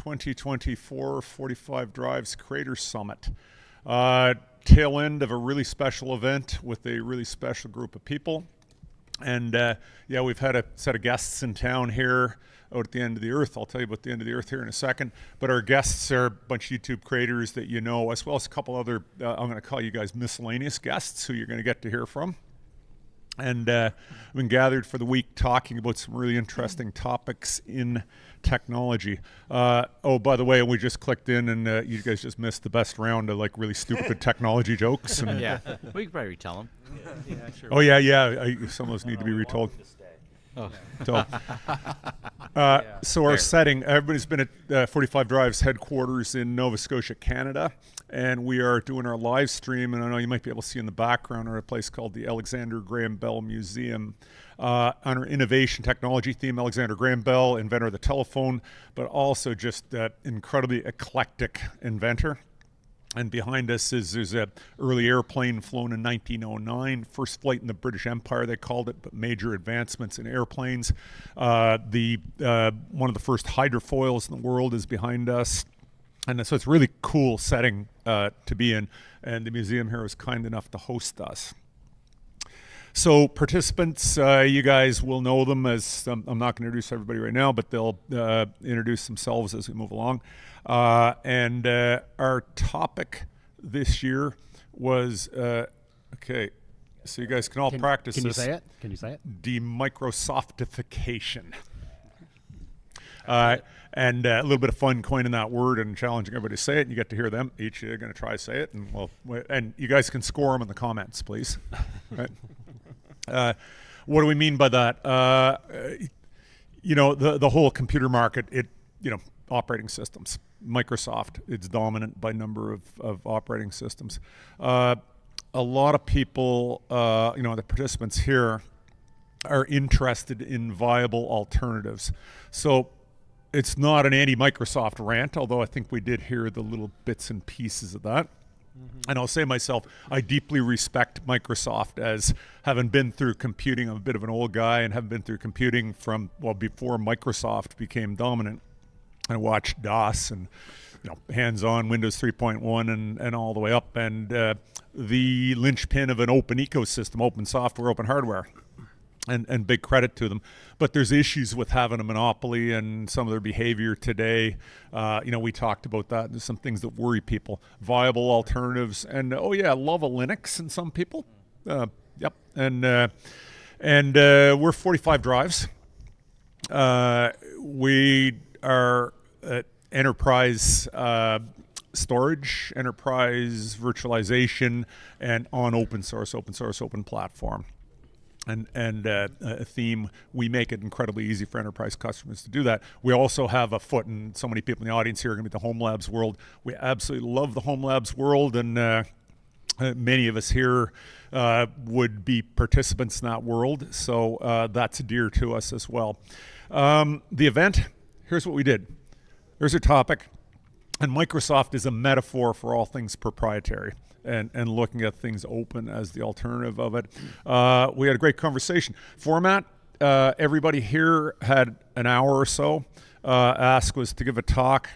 2024 45 Drives Creator Summit. Tail end of a really special event with a really special group of people. And yeah, we've had a set of guests in town here out at the end of the earth. I'll tell you about the end of the earth here in a second. But our guests are a bunch of YouTube creators that you know, as well as a couple other, I'm going to call you guys miscellaneous guests who you're going to get to hear from. And we've been gathered for the week talking about some really interesting topics in technology. Oh, by the way, we just clicked in and you guys just missed the best round of like really stupid technology jokes. And yeah, we could probably retell them. Yeah, sure. Oh, yeah. Some of those need to be retold. Oh. So our setting, everybody's been at 45 Drives headquarters in Nova Scotia, Canada, and we are doing our live stream, and I know you might be able to see in the background at a place called the Alexander Graham Bell Museum. On our innovation technology theme, Alexander Graham Bell, inventor of the telephone, but also just incredibly eclectic inventor. And behind us there's an early airplane flown in 1909, first flight in the British Empire, they called it, but major advancements in airplanes. One of the first hydrofoils in the world is behind us. And so it's a really cool setting to be in. And the museum here was kind enough to host us. So participants, you guys will know them as, I'm not going to introduce everybody right now, but they'll introduce themselves as we move along. And our topic this year was, okay, so you guys can all practice this. Can you say it? Can you say it? Demicrosoftification. And a little bit of fun coining that word and challenging everybody to say it. And you get to hear them. Each are going to try to say it. And you guys can score them in the comments, please. Right? What do we mean by that? You know, the whole computer market, operating systems. Microsoft, it's dominant by number of operating systems. A lot of people, the participants here are interested in viable alternatives. So it's not an anti-Microsoft rant, although I think we did hear the little bits and pieces of that. And I'll say myself, I deeply respect Microsoft as having been through computing. I'm a bit of an old guy and have been through computing from, well, before Microsoft became dominant. I watched DOS and, hands-on Windows 3.1 and all the way up. And the linchpin of an open ecosystem, open software, open hardware. And big credit to them. But there's issues with having a monopoly and some of their behavior today. We talked about that. There's some things that worry people. Viable alternatives. And, love of Linux in some people. Yep. And we're 45 Drives. We are enterprise storage, enterprise virtualization, and on open source, open platform. And a theme, we make it incredibly easy for enterprise customers to do that. We also have a foot, and so many people in the audience here are going to be the Home Labs world. We absolutely love the Home Labs world, and many of us here would be participants in that world, so that's dear to us as well. The event, here's what we did. Here's our topic, and Microsoft is a metaphor for all things proprietary. And looking at things open as the alternative of it. We had a great conversation. Format, everybody here had an hour or so. Ask was to give a talk,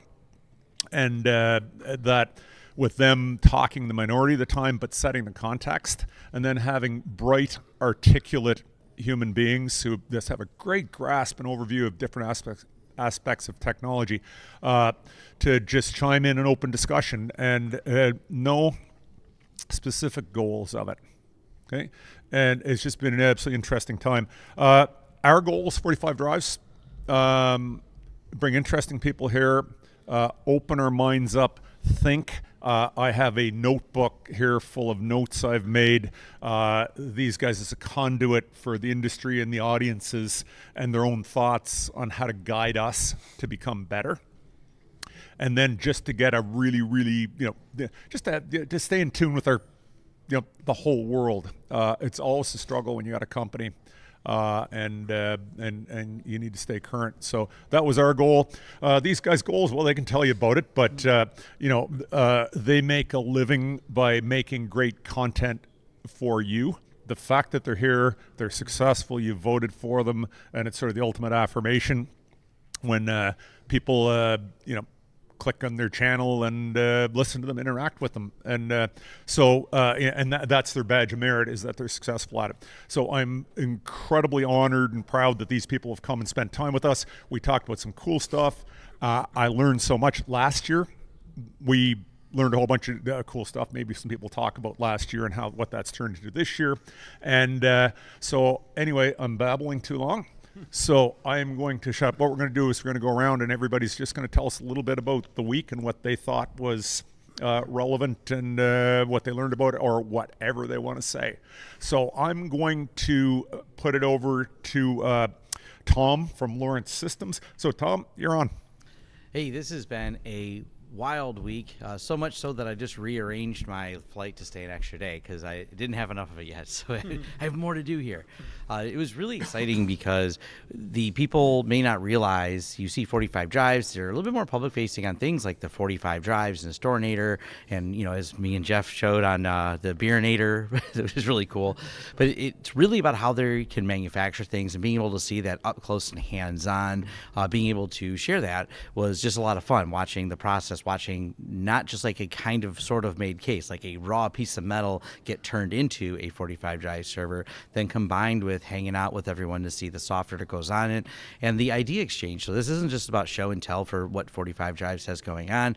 and that with them talking the minority of the time, but setting the context, and then having bright, articulate human beings who just have a great grasp and overview of different aspects of technology to just chime in an open discussion and no specific goals of it, okay? And it's just been an absolutely interesting time. Our goals, 45 Drives, bring interesting people here, open our minds up, think. I have a notebook here full of notes I've made. These guys as a conduit for the industry and the audiences and their own thoughts on how to guide us to become better. And then just to get a really, really, just to stay in tune with our, the whole world. It's always a struggle when you got a company, and you need to stay current. So that was our goal. These guys' goals, well, they can tell you about it, but they make a living by making great content for you. The fact that they're here, they're successful, you voted for them, and it's sort of the ultimate affirmation when people, click on their channel and listen to them, interact with them. And that's their badge of merit, is that they're successful at it. So I'm incredibly honored and proud that these people have come and spent time with us. We talked about some cool stuff. I learned so much last year. We learned a whole bunch of cool stuff. Maybe some people talk about last year and what that's turned into this year. And so anyway, I'm babbling too long. So I'm going to shut up. What we're going to do is we're going to go around and everybody's just going to tell us a little bit about the week and what they thought was relevant and what they learned about it, or whatever they want to say. So I'm going to put it over to Tom from Lawrence Systems. So Tom, you're on. Hey, this has been a wild week, so much so that I just rearranged my flight to stay an extra day because I didn't have enough of it yet, so I have more to do here. It was really exciting because the people may not realize, you see 45 Drives, they're a little bit more public facing on things like the 45 Drives and the Storinator, and as me and Jeff showed on the Beerinator, it was really cool. But it's really about how they can manufacture things, and being able to see that up close and hands-on, being able to share that was just a lot of fun, watching the process, watching not just like a kind of sort of made case, like a raw piece of metal get turned into a 45 drive server, then combined with hanging out with everyone to see the software that goes on it and the idea exchange. So this isn't just about show and tell for what 45 Drives has going on.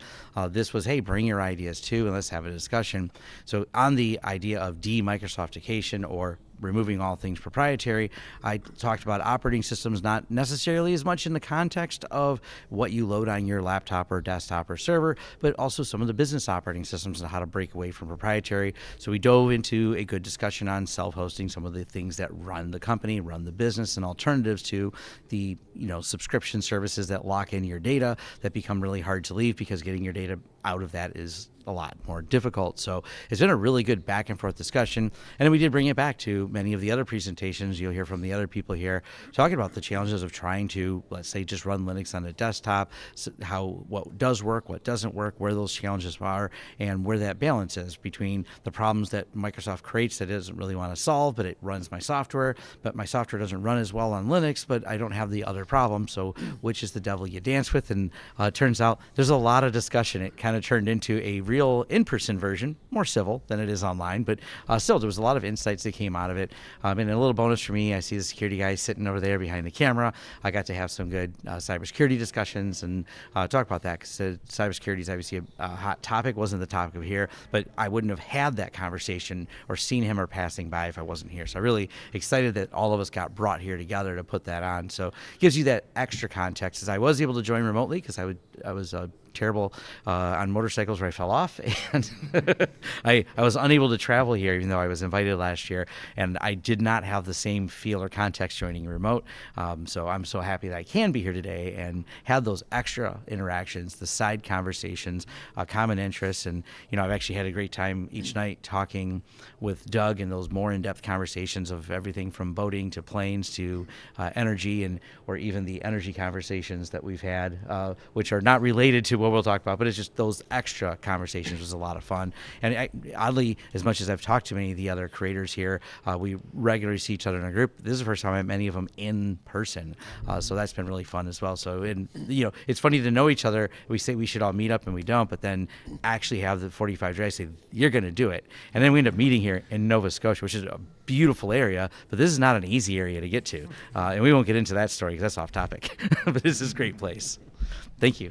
This was, hey, bring your ideas too and let's have a discussion. So on the idea of Demicrosoftification, or removing all things proprietary, I talked about operating systems, not necessarily as much in the context of what you load on your laptop or desktop or server, but also some of the business operating systems and how to break away from proprietary. So we dove into a good discussion on self-hosting, some of the things that run the company, run the business, and alternatives to the subscription services that lock in your data that become really hard to leave, because getting your data out of that is a lot more difficult. So it's been a really good back and forth discussion. And then we did bring it back to many of the other presentations. You'll hear from the other people here talking about the challenges of trying to, let's say, just run Linux on a desktop, what does work, what doesn't work, where those challenges are, and where that balance is between the problems that Microsoft creates that it doesn't really want to solve, but it runs my software, but my software doesn't run as well on Linux, but I don't have the other problem. So which is the devil you dance with? And it turns out there's a lot of discussion. It kind of turned into a real in-person version, more civil than it is online, but still there was a lot of insights that came out of it. And a little bonus for me, I see the security guy sitting over there behind the camera. I got to have some good cybersecurity discussions and talk about that, because cybersecurity is obviously a hot topic. Wasn't the topic of here, but I wouldn't have had that conversation or seen him or passing by if I wasn't here. So I'm really excited that all of us got brought here together to put that on. So it gives you that extra context, as I was able to join remotely because I was terrible on motorcycles where I fell off, and I was unable to travel here even though I was invited last year, and I did not have the same feel or context joining remote. So I'm so happy that I can be here today and have those extra interactions, the side conversations, common interests, and I've actually had a great time each night talking with Doug in those more in-depth conversations of everything from boating to planes to energy, or even the energy conversations that we've had, which are not related to what we'll talk about, but it's just those extra conversations was a lot of fun. And oddly, as much as I've talked to many of the other creators here, we regularly see each other in a group. This is the first time I met many of them in person, so that's been really fun as well. So, it's funny to know each other. We say we should all meet up and we don't, but then actually have the 45 Drive say, you're going to do it. And then we end up meeting here in Nova Scotia, which is a beautiful area, but this is not an easy area to get to. And we won't get into that story because that's off topic, but this is a great place. Thank you.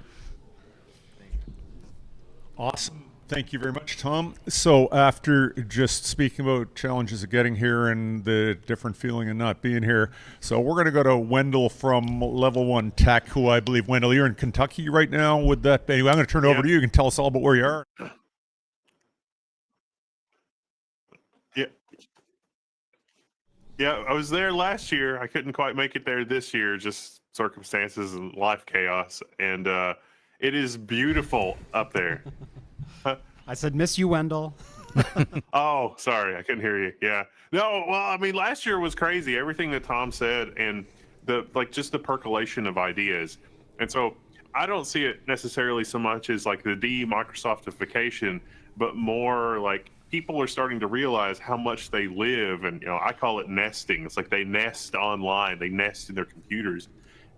Awesome. Thank you very much, Tom. So after just speaking about challenges of getting here and the different feeling of not being here, so we're going to go to Wendell from Level 1 Tech, who I believe, Wendell, you're in Kentucky right now. With that, anyway, I'm going to turn it over to you. You can tell us all about where you are. Yeah, I was there last year. I couldn't quite make it there this year, just circumstances and life chaos. And it is beautiful up there. I said, miss you, Wendell. Oh, sorry, I couldn't hear you. Yeah. No, well, I mean, last year was crazy. Everything that Tom said, and just the percolation of ideas. And so I don't see it necessarily so much as like the de-Microsoftification, but more like people are starting to realize how much they live, and I call it nesting. It's like they nest online, they nest in their computers,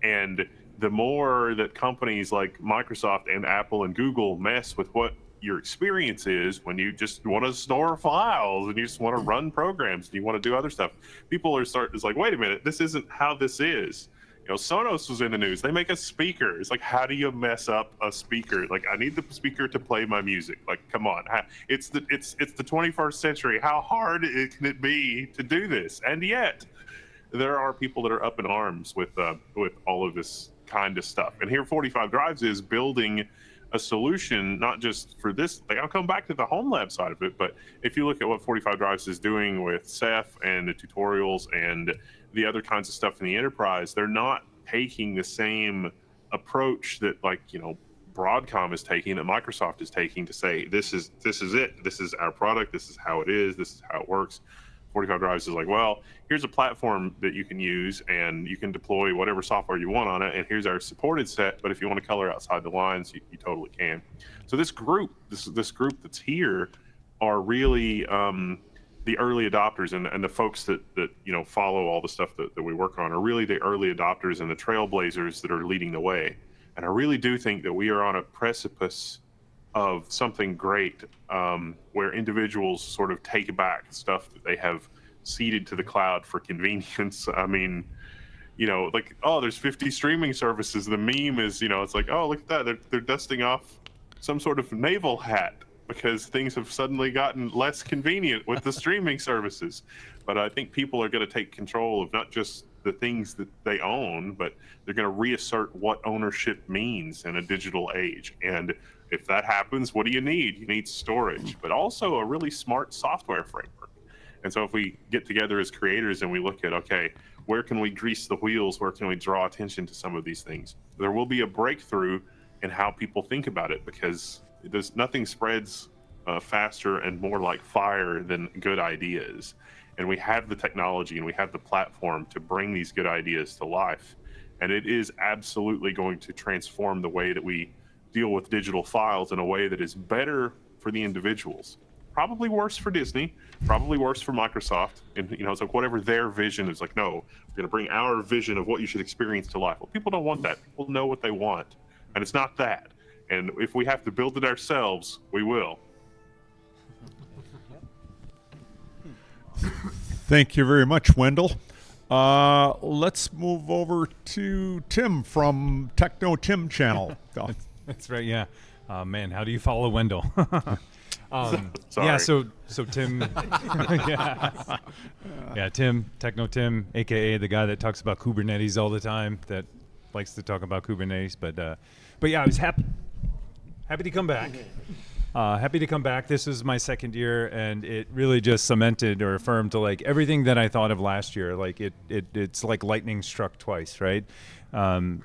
and the more that companies like Microsoft and Apple and Google mess with what your experience is when you just want to store files and you just want to run programs and you want to do other stuff, people are it's like, wait a minute, this isn't how this is. You know, Sonos was in the news. They make a speaker. It's like, how do you mess up a speaker? Like, I need the speaker to play my music. Like, come on, it's the 21st century. How hard can it be to do this? And yet, there are people that are up in arms with all of this kind of stuff. And here, 45Drives is building a solution, not just for this. Like, I'll come back to the home lab side of it, but if you look at what 45Drives is doing with Ceph and the tutorials and the other kinds of stuff in the enterprise, they're not taking the same approach that, like, you know, Broadcom is taking, that Microsoft is taking, to say this is it, this is our product, this is how it is, this is how it works. 45Drives is like, well, here's a platform that you can use and you can deploy whatever software you want on it, and here's our supported set, but if you want to color outside the lines, you totally can. So this group that's here are really the early adopters, and the folks that you know, follow all the stuff that we work on are really the early adopters and the trailblazers that are leading the way. And I really do think that we are on a precipice of something great, where individuals sort of take back stuff that they have ceded to the cloud for convenience. I mean, you know, like, oh, there's 50 streaming services. The meme is, you know, it's like, oh, look at that. They're dusting off some sort of naval hat because things have suddenly gotten less convenient with the streaming services. But I think people are going to take control of not just the things that they own, but they're going to reassert what ownership means in a digital age. And if that happens, what do you need? You need storage, but also a really smart software framework. And so if we get together as creators and we look at, okay, where can we grease the wheels? Where can we draw attention to some of these things? There will be a breakthrough in how people think about it, because nothing spreads faster and more like fire than good ideas. And we have the technology and we have the platform to bring these good ideas to life. And it is absolutely going to transform the way that we deal with digital files in a way that is better for the individuals. Probably worse for Disney, probably worse for Microsoft. And, you know, it's like whatever their vision is, like, no, we're going to bring our vision of what you should experience to life. Well, people don't want that. People know what they want. And it's not that. And if we have to build it ourselves, we will. Thank you very much, Wendell. Let's move over to Tim from Techno Tim channel. That's right. Yeah. Man, how do you follow Wendell? Sorry. Yeah. So Tim. Yeah. Tim, Techno Tim, aka the guy that talks about Kubernetes all the time. That likes to talk about Kubernetes. But yeah, I was happy to come back. Happy to come back. This is my second year, and it really just cemented or affirmed to, like, everything that I thought of last year. Like it's like lightning struck twice, right?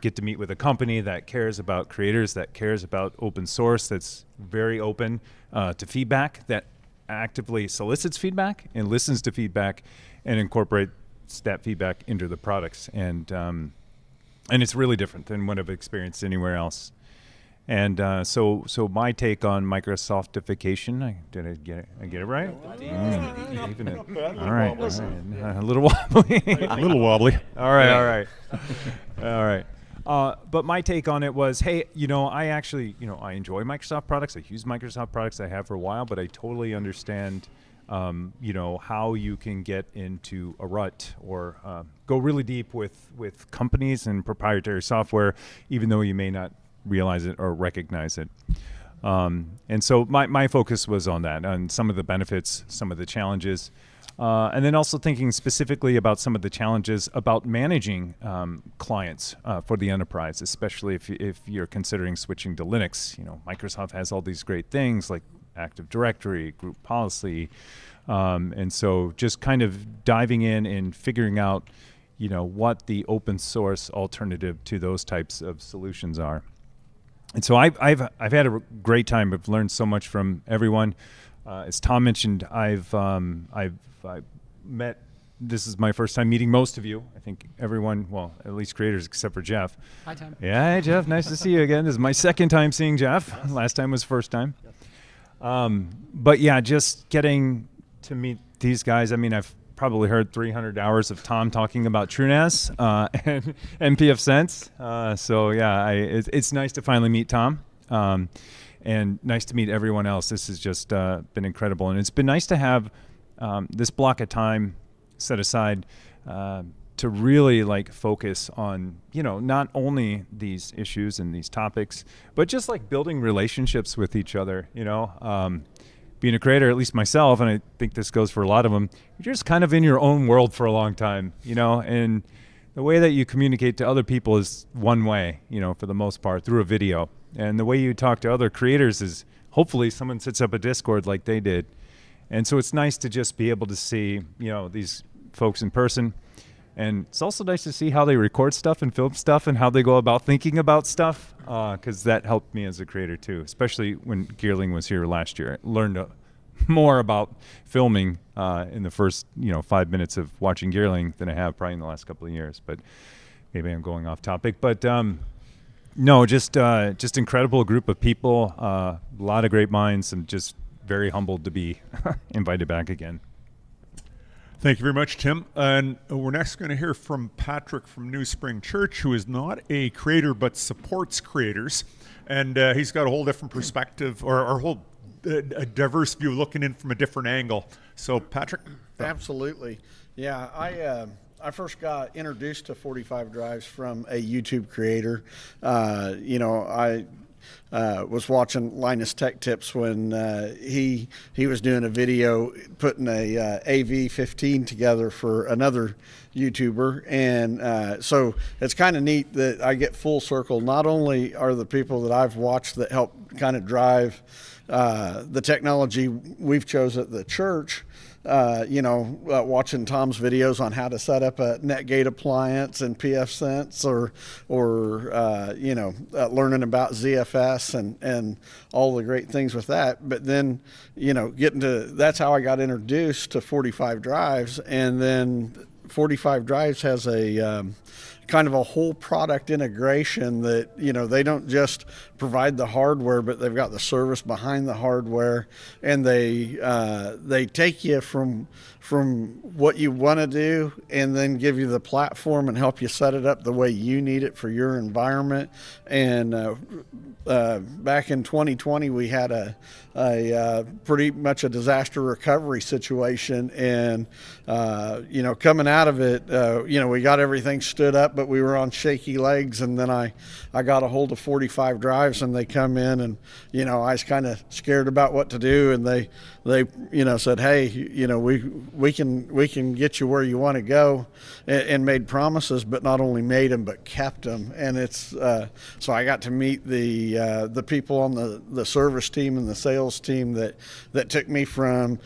Get to meet with a company that cares about creators, that cares about open source, that's very open to feedback, that actively solicits feedback and listens to feedback and incorporates that feedback into the products. And it's really different than what I've experienced anywhere else. And so my take on Microsoftification, did I get it right? All right. A little wobbly. A little wobbly. All right. But my take on it was, hey, you know, I actually, you know, I enjoy Microsoft products. I use Microsoft products. I have for a while, but I totally understand, you know, how you can get into a rut or go really deep with companies and proprietary software, even though you may not realize it or recognize it. And so my focus was on that, on some of the benefits, some of the challenges, and then also thinking specifically about some of the challenges about managing clients for the enterprise, especially if you're considering switching to Linux. You know, Microsoft has all these great things like Active Directory, group policy, and so just kind of diving in and figuring out, you know, what the open source alternative to those types of solutions are. And so I've had a great time. I've learned so much from everyone. As Tom mentioned, I've met. This is my first time meeting most of you. I think everyone, well, at least creators except for Jeff. Hi, Tim. Yeah, hey, Jeff. Nice to see you again. This is my second time seeing Jeff. Yes. Last time was first time. Yes. But yeah, just getting to meet these guys. I mean, I've probably heard 300 hours of Tom talking about TrueNAS and PF Sense. So yeah, it's nice to finally meet Tom, and nice to meet everyone else. This has just been incredible, and it's been nice to have this block of time set aside to really like focus on, not only these issues and these topics, but just like building relationships with each other. Being a creator, at least myself, and I think this goes for a lot of them, you're just kind of in your own world for a long time, and the way that you communicate to other people is one way, for the most part, through a video. And the way you talk to other creators is hopefully someone sets up a Discord like they did. And so it's nice to just be able to see, these folks in person. And it's also nice to see how they record stuff and film stuff and how they go about thinking about stuff, because that helped me as a creator too, especially when Gearling was here last year. I learned more about filming in the first 5 minutes of watching Gearling than I have probably in the last couple of years. But maybe I'm going off topic. But no, just incredible group of people, a lot of great minds. I'm just very humbled to be invited back again. Thank you very much, Tim. And we're next going to hear from Patrick from New Spring Church, who is not a creator but supports creators. And he's got a whole different perspective, or a whole a diverse view, looking in from a different angle. So, Patrick? Absolutely. Yeah, I first got introduced to 45 Drives from a YouTube creator. I was watching Linus Tech Tips when he was doing a video putting a AV15 together for another YouTuber, and so it's kind of neat that I get full circle. Not only are the people that I've watched that help kind of drive the technology we've chose at the church, watching Tom's videos on how to set up a Netgate appliance and PF Sense, or learning about ZFS and all the great things with that. But then, that's how I got introduced to 45 Drives. And then 45 Drives has a kind of a whole product integration that, they don't just provide the hardware, but they've got the service behind the hardware, and they take you from what you want to do and then give you the platform and help you set it up the way you need it for your environment. And back in 2020, we had a pretty much a disaster recovery situation, and coming out of it, we got everything stood up, but we were on shaky legs. And then I got a hold of 45 Drives, and they come in, and I was kind of scared about what to do, and they said, hey, we can get you where you want to go, and made promises, but not only made them but kept them. And it's so I got to meet the people on the service team and the sales team that took me from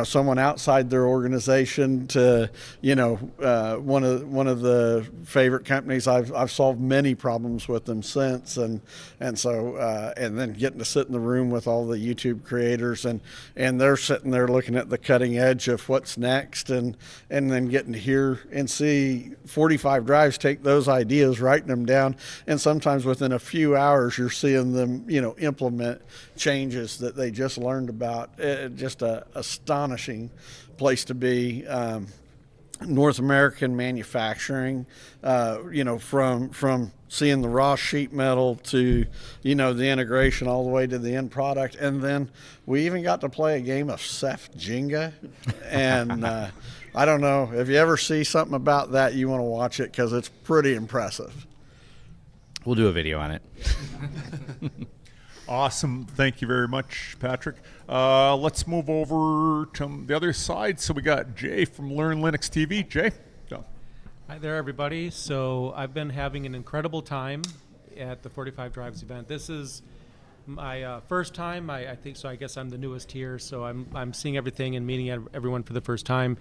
someone outside their organization to one of the favorite companies. I've solved many problems with them since, and so then getting to sit in the room with all the YouTube creators, and they're sitting there looking at the cutting edge of what's next, and then getting to hear and see 45 Drives take those ideas, writing them down, and sometimes within a few hours you're seeing them implement changes that they just learned about. Just a astonishing place to be. North American manufacturing, from seeing the raw sheet metal to, the integration all the way to the end product. And then we even got to play a game of Ceph Jenga. And I don't know, if you ever see something about that, you want to watch it, because it's pretty impressive. We'll do a video on it. Awesome. Thank you very much, Patrick. Let's move over to the other side. So we got Jay from Learn Linux TV. Jay? Go. Hi there, everybody. So I've been having an incredible time at the 45 Drives event. This is my first time, I think, so I guess I'm the newest here. So I'm seeing everything and meeting everyone for the first time.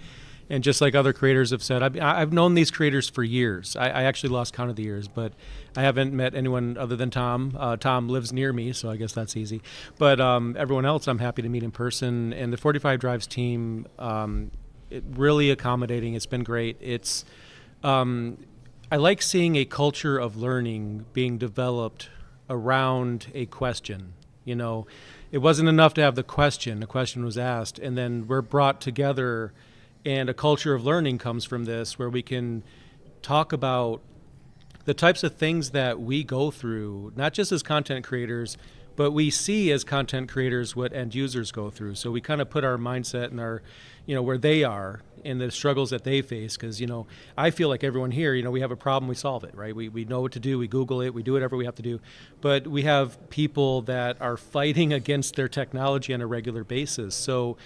And just like other creators have said, I've known these creators for years. I actually lost count of the years, but I haven't met anyone other than Tom. Tom lives near me, so I guess that's easy. But everyone else I'm happy to meet in person. And the 45 Drives team, really accommodating. It's been great. It's I like seeing a culture of learning being developed around a question. It wasn't enough to have the question. The question was asked, and then we're brought together And a culture of learning comes from this, where we can talk about the types of things that we go through, not just as content creators, but we see as content creators what end users go through. So we kind of put our mindset and our, where they are and the struggles that they face. Because, I feel like everyone here, we have a problem, we solve it, right? We know what to do, we Google it, we do whatever we have to do. But we have people that are fighting against their technology on a regular basis. So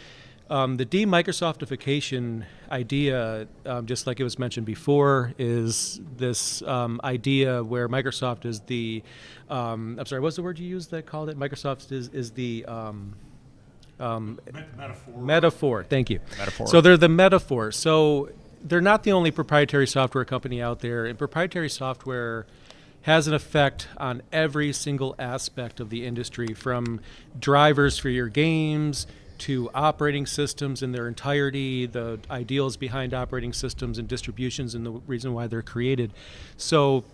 the Demicrosoftification idea, just like it was mentioned before, is this idea where Microsoft is the, I'm sorry, what's the word you used that called it? Microsoft is the metaphor. Thank you. Metaphor. So they're the metaphor. So they're not the only proprietary software company out there, and proprietary software has an effect on every single aspect of the industry, from drivers for your games to operating systems in their entirety, the ideals behind operating systems and distributions and the reason why they're created. So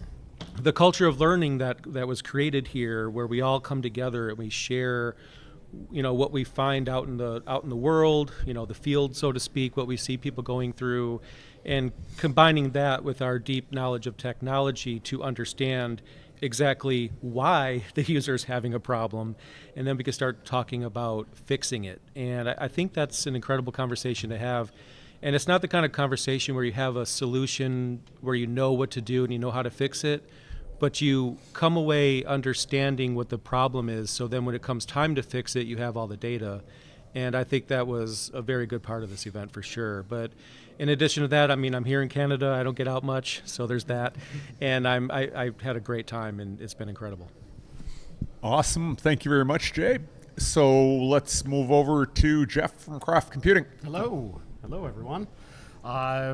the culture of learning that was created here, where we all come together and we share what we find out in the world, the field, so to speak, what we see people going through, and combining that with our deep knowledge of technology to understand exactly why the user is having a problem, and then we can start talking about fixing it. And I think that's an incredible conversation to have. And it's not the kind of conversation where you have a solution where you know what to do and you know how to fix it, but you come away understanding what the problem is, so then when it comes time to fix it, you have all the data. And I think that was a very good part of this event for sure. But in addition to that, I'm here in Canada. I don't get out much, so there's that. And I had a great time, and it's been incredible. Awesome. Thank you very much, Jay. So let's move over to Jeff from Craft Computing. Hello. Hello, everyone.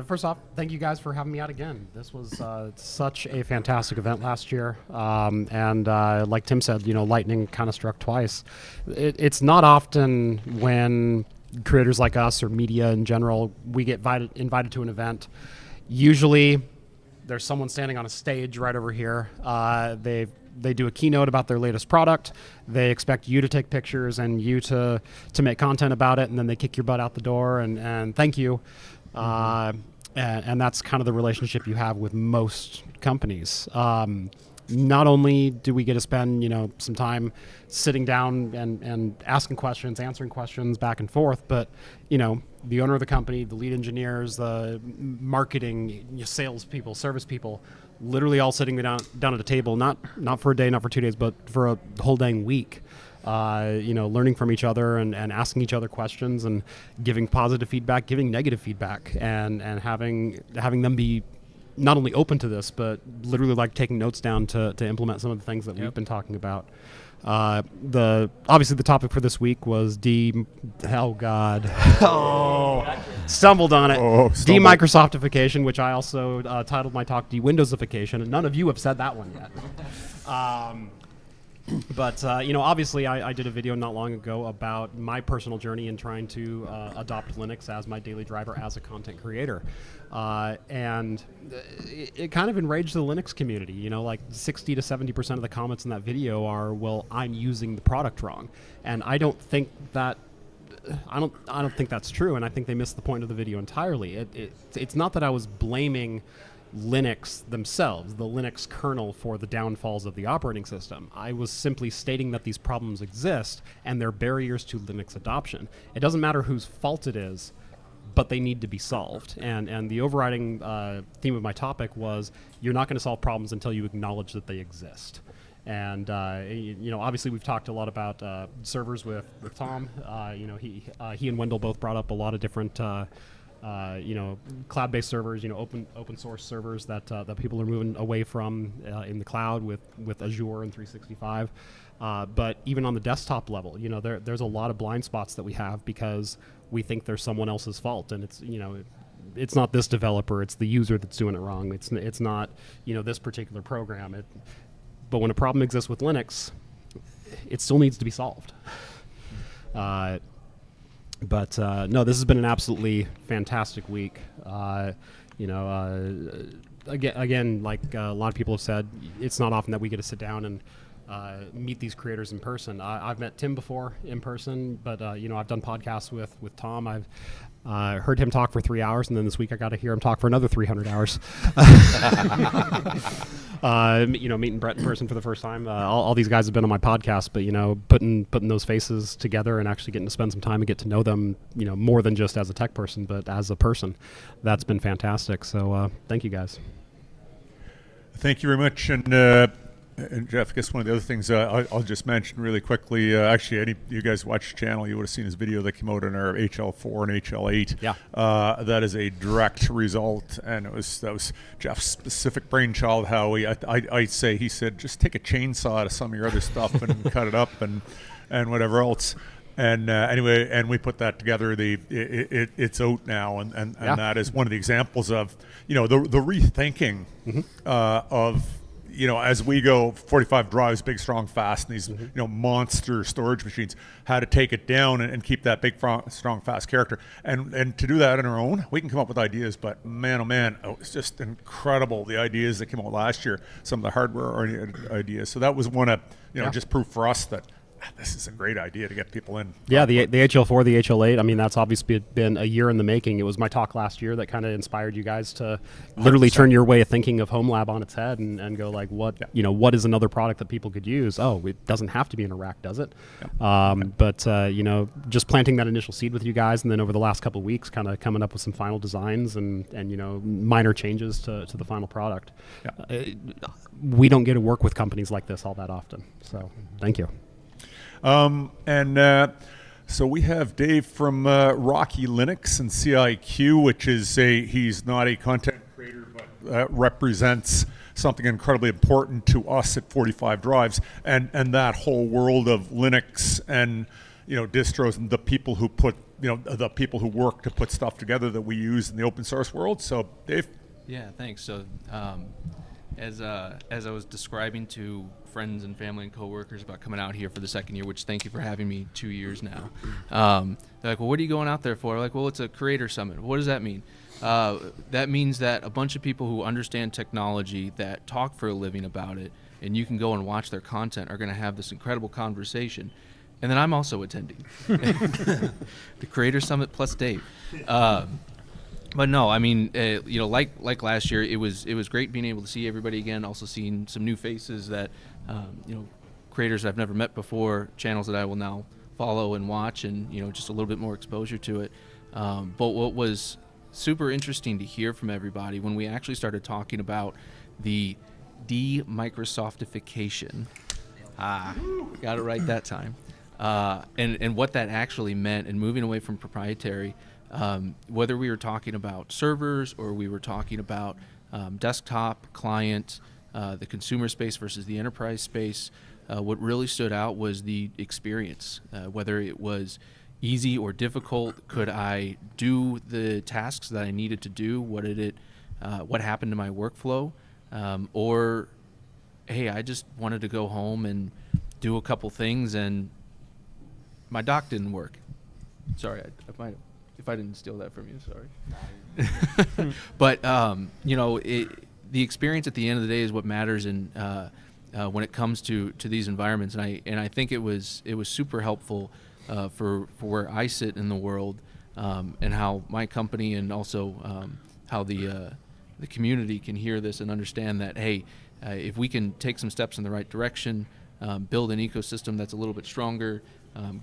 First off, thank you guys for having me out again. This was such a fantastic event last year. And like Tim said, lightning kind of struck twice. It's not often when creators like us or media in general, we get invited to an event. Usually there's someone standing on a stage right over here. They do a keynote about their latest product. They expect you to take pictures and you to make content about it, and then they kick your butt out the door and thank you. And that's kind of the relationship you have with most companies. Not only do we get to spend, some time sitting down and asking questions, answering questions back and forth, but, the owner of the company, the lead engineers, the marketing, sales people, service people, literally all sitting down at a table, not for a day, not for 2 days, but for a whole dang week. Learning from each other and asking each other questions and giving positive feedback, giving negative feedback, and having them be not only open to this, but literally like taking notes down to implement some of the things that we've been talking about. Obviously the topic for this week was stumbled on it. Demicrosoftification, which I also titled my talk "De-Windowsification," and none of you have said that one yet. But, obviously I did a video not long ago about my personal journey in trying to adopt Linux as my daily driver as a content creator. And it kind of enraged the Linux community. Like 60 to 70% of the comments in that video are, well, I'm using the product wrong. And I don't think that's true, and I think they missed the point of the video entirely. It's not that I was blaming Linux themselves, the Linux kernel, for the downfalls of the operating system. I was simply stating that these problems exist and they're barriers to Linux adoption. It doesn't matter whose fault it is, but they need to be solved. And the overriding theme of my topic was, you're not going to solve problems until you acknowledge that they exist. And obviously we've talked a lot about servers with Tom. He and Wendell both brought up a lot of different cloud-based servers, open source servers that people are moving away from in the cloud with Azure and 365. But even on the desktop level, there's a lot of blind spots that we have because we think there's someone else's fault, and it's not this developer, it's the user that's doing it wrong. It's not this particular program. But when a problem exists with Linux, it still needs to be solved. But no, this has been an absolutely fantastic week. Again, like a lot of people have said, it's not often that we get to sit down and meet these creators in person. I've met Tim before in person, but I've done podcasts with Tom. Heard him talk for 3 hours, and then this week I got to hear him talk for another 300 hours. Meeting Brett in person for the first time. All these guys have been on my podcast, but putting those faces together and actually getting to spend some time and get to know them, more than just as a tech person, but as a person, that's been fantastic. So thank you guys. Thank you very much. And Jeff, I guess one of the other things I'll just mention really quickly, actually, any you guys watch the channel, you would have seen his video that came out on our HL4 and HL8. Yeah. That is a direct result, and that was Jeff's specific brainchild. How I'd say he said, just take a chainsaw to some of your other stuff and cut it up and whatever else. And anyway, and we put that together. It's out now, and that is one of the examples of the rethinking of. As we go, 45 drives, big, strong, fast, and these monster storage machines, how to take it down and keep that big, strong, fast character, and to do that on our own, we can come up with ideas. But man, oh man, it's just incredible the ideas that came out last year. Some of the hardware ideas. So that was one of just proof for us that this is a great idea to get people in. Yeah, the HL4, the HL8, I mean, that's obviously been a year in the making. It was my talk last year that kind of inspired you guys to literally 100%. Turn your way of thinking of Home Lab on its head and go like, what is another product that people could use? Oh, it doesn't have to be in a rack, does it? Yeah. But just planting that initial seed with you guys, and then over the last couple of weeks, kind of coming up with some final designs and minor changes to the final product. Yeah. We don't get to work with companies like this all that often. So thank you. So we have Dave from Rocky Linux and CIQ, which is he's not a content creator, but represents something incredibly important to us at 45 Drives, and that whole world of Linux and distros and the people who put the people who work to put stuff together that we use in the open source world. So Dave. Yeah, thanks. So as I was describing to friends and family and coworkers about coming out here for the second year, which thank you for having me 2 years now. They're like, well, what are you going out there for? I'm like, well, it's a creator summit. What does that mean? That means that a bunch of people who understand technology, that talk for a living about it, and you can go and watch their content, are going to have this incredible conversation. And then I'm also attending. The Creator Summit plus Dave. But no, I mean, like last year, it was great being able to see everybody again. Also seeing some new faces that, creators that I've never met before, channels that I will now follow and watch, and just a little bit more exposure to it. But what was super interesting to hear from everybody when we actually started talking about the Demicrosoftification. Got it right that time. And what that actually meant, and moving away from proprietary. Whether we were talking about servers or we were talking about desktop, client, the consumer space versus the enterprise space, what really stood out was the experience. Whether it was easy or difficult, could I do the tasks that I needed to do? What happened to my workflow? Or, hey, I just wanted to go home and do a couple things and my dock didn't work. Sorry, I might have. If I didn't steal that from you, sorry. But the experience at the end of the day is what matters, and when it comes to these environments, and I think it was super helpful for where I sit in the world, and how my company and also how the community can hear this and understand that, hey, if we can take some steps in the right direction, build an ecosystem that's a little bit stronger,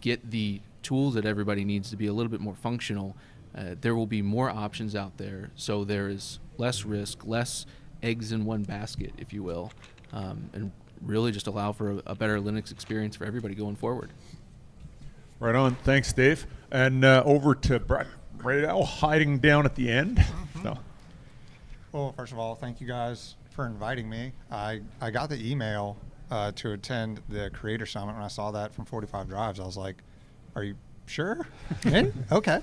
get the tools that everybody needs to be a little bit more functional, there will be more options out there, so there is less risk, less eggs in one basket, if you will, and really just allow for a better Linux experience for everybody going forward. Right on. Thanks, Dave. And over to Brett Radell, hiding down at the end. So. Well, first of all, thank you guys for inviting me. I got the email to attend the Creator Summit. When I saw that from 45 Drives, I was like, are you sure? Okay.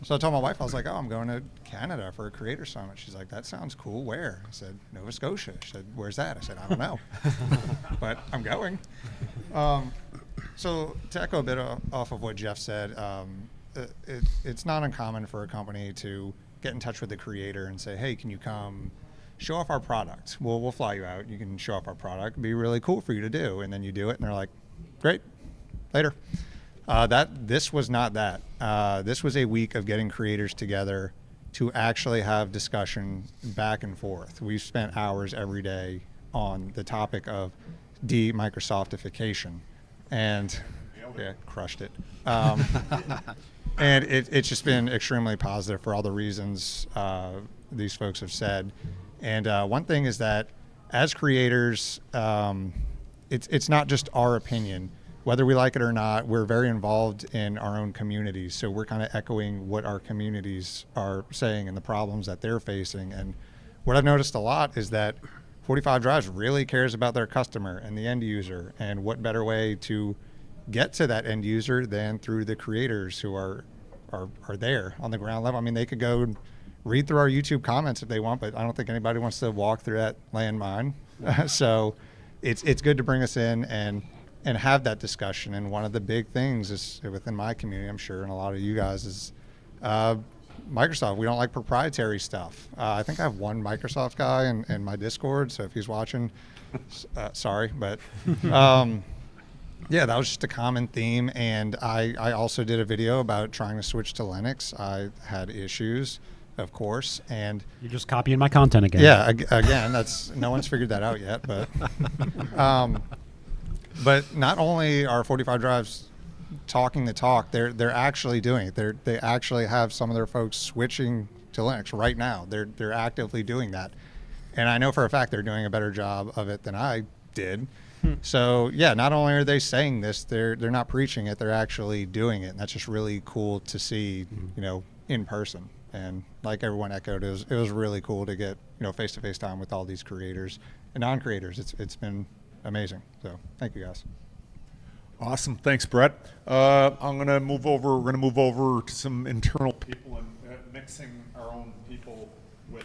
So I told my wife, I was like, oh, I'm going to Canada for a Creator Summit. She's like, that sounds cool. Where? I said, Nova Scotia. She said, where's that? I said, I don't know. But I'm going. So to echo a bit off of what Jeff said, it's not uncommon for a company to get in touch with the creator and say, hey, can you come show off our product? We'll fly you out. You can show off our product. It'd be really cool for you to do. And then you do it, and they're like, great, later. This was not that. This was a week of getting creators together to actually have discussion back and forth. We've spent hours every day on the topic of Demicrosoftification, and yeah, crushed it. And it's just been extremely positive for all the reasons these folks have said. And one thing is that as creators, it's not just our opinion. Whether we like it or not, we're very involved in our own communities. So we're kind of echoing what our communities are saying and the problems that they're facing. And what I've noticed a lot is that 45 Drives really cares about their customer and the end user. And what better way to get to that end user than through the creators who are there on the ground level. I mean, they could go read through our YouTube comments if they want, but I don't think anybody wants to walk through that landmine. So it's good to bring us in and have that discussion. And one of the big things is within my community, I'm sure, and a lot of you guys, is Microsoft. We don't like proprietary stuff. I think I have one Microsoft guy in my Discord, so if he's watching, sorry, but yeah, that was just a common theme. And I also did a video about trying to switch to Linux. I had issues, of course, and You're just copying my content again. yeah, again, that's no one's figured that out yet, but not only are 45 Drives talking the talk, they're actually doing it. They actually have some of their folks switching to Linux right now. They're actively doing that, and I know for a fact they're doing a better job of it than I did. So yeah, not only are they saying this, they're not preaching it, they're actually doing it, and that's just really cool to see, in person. And like everyone echoed, it was really cool to get face-to-face time with all these creators and non-creators. It's been amazing. So thank you guys. Awesome. Thanks, Brett. I'm going to move over. We're going to move over to some internal people and mixing our own people with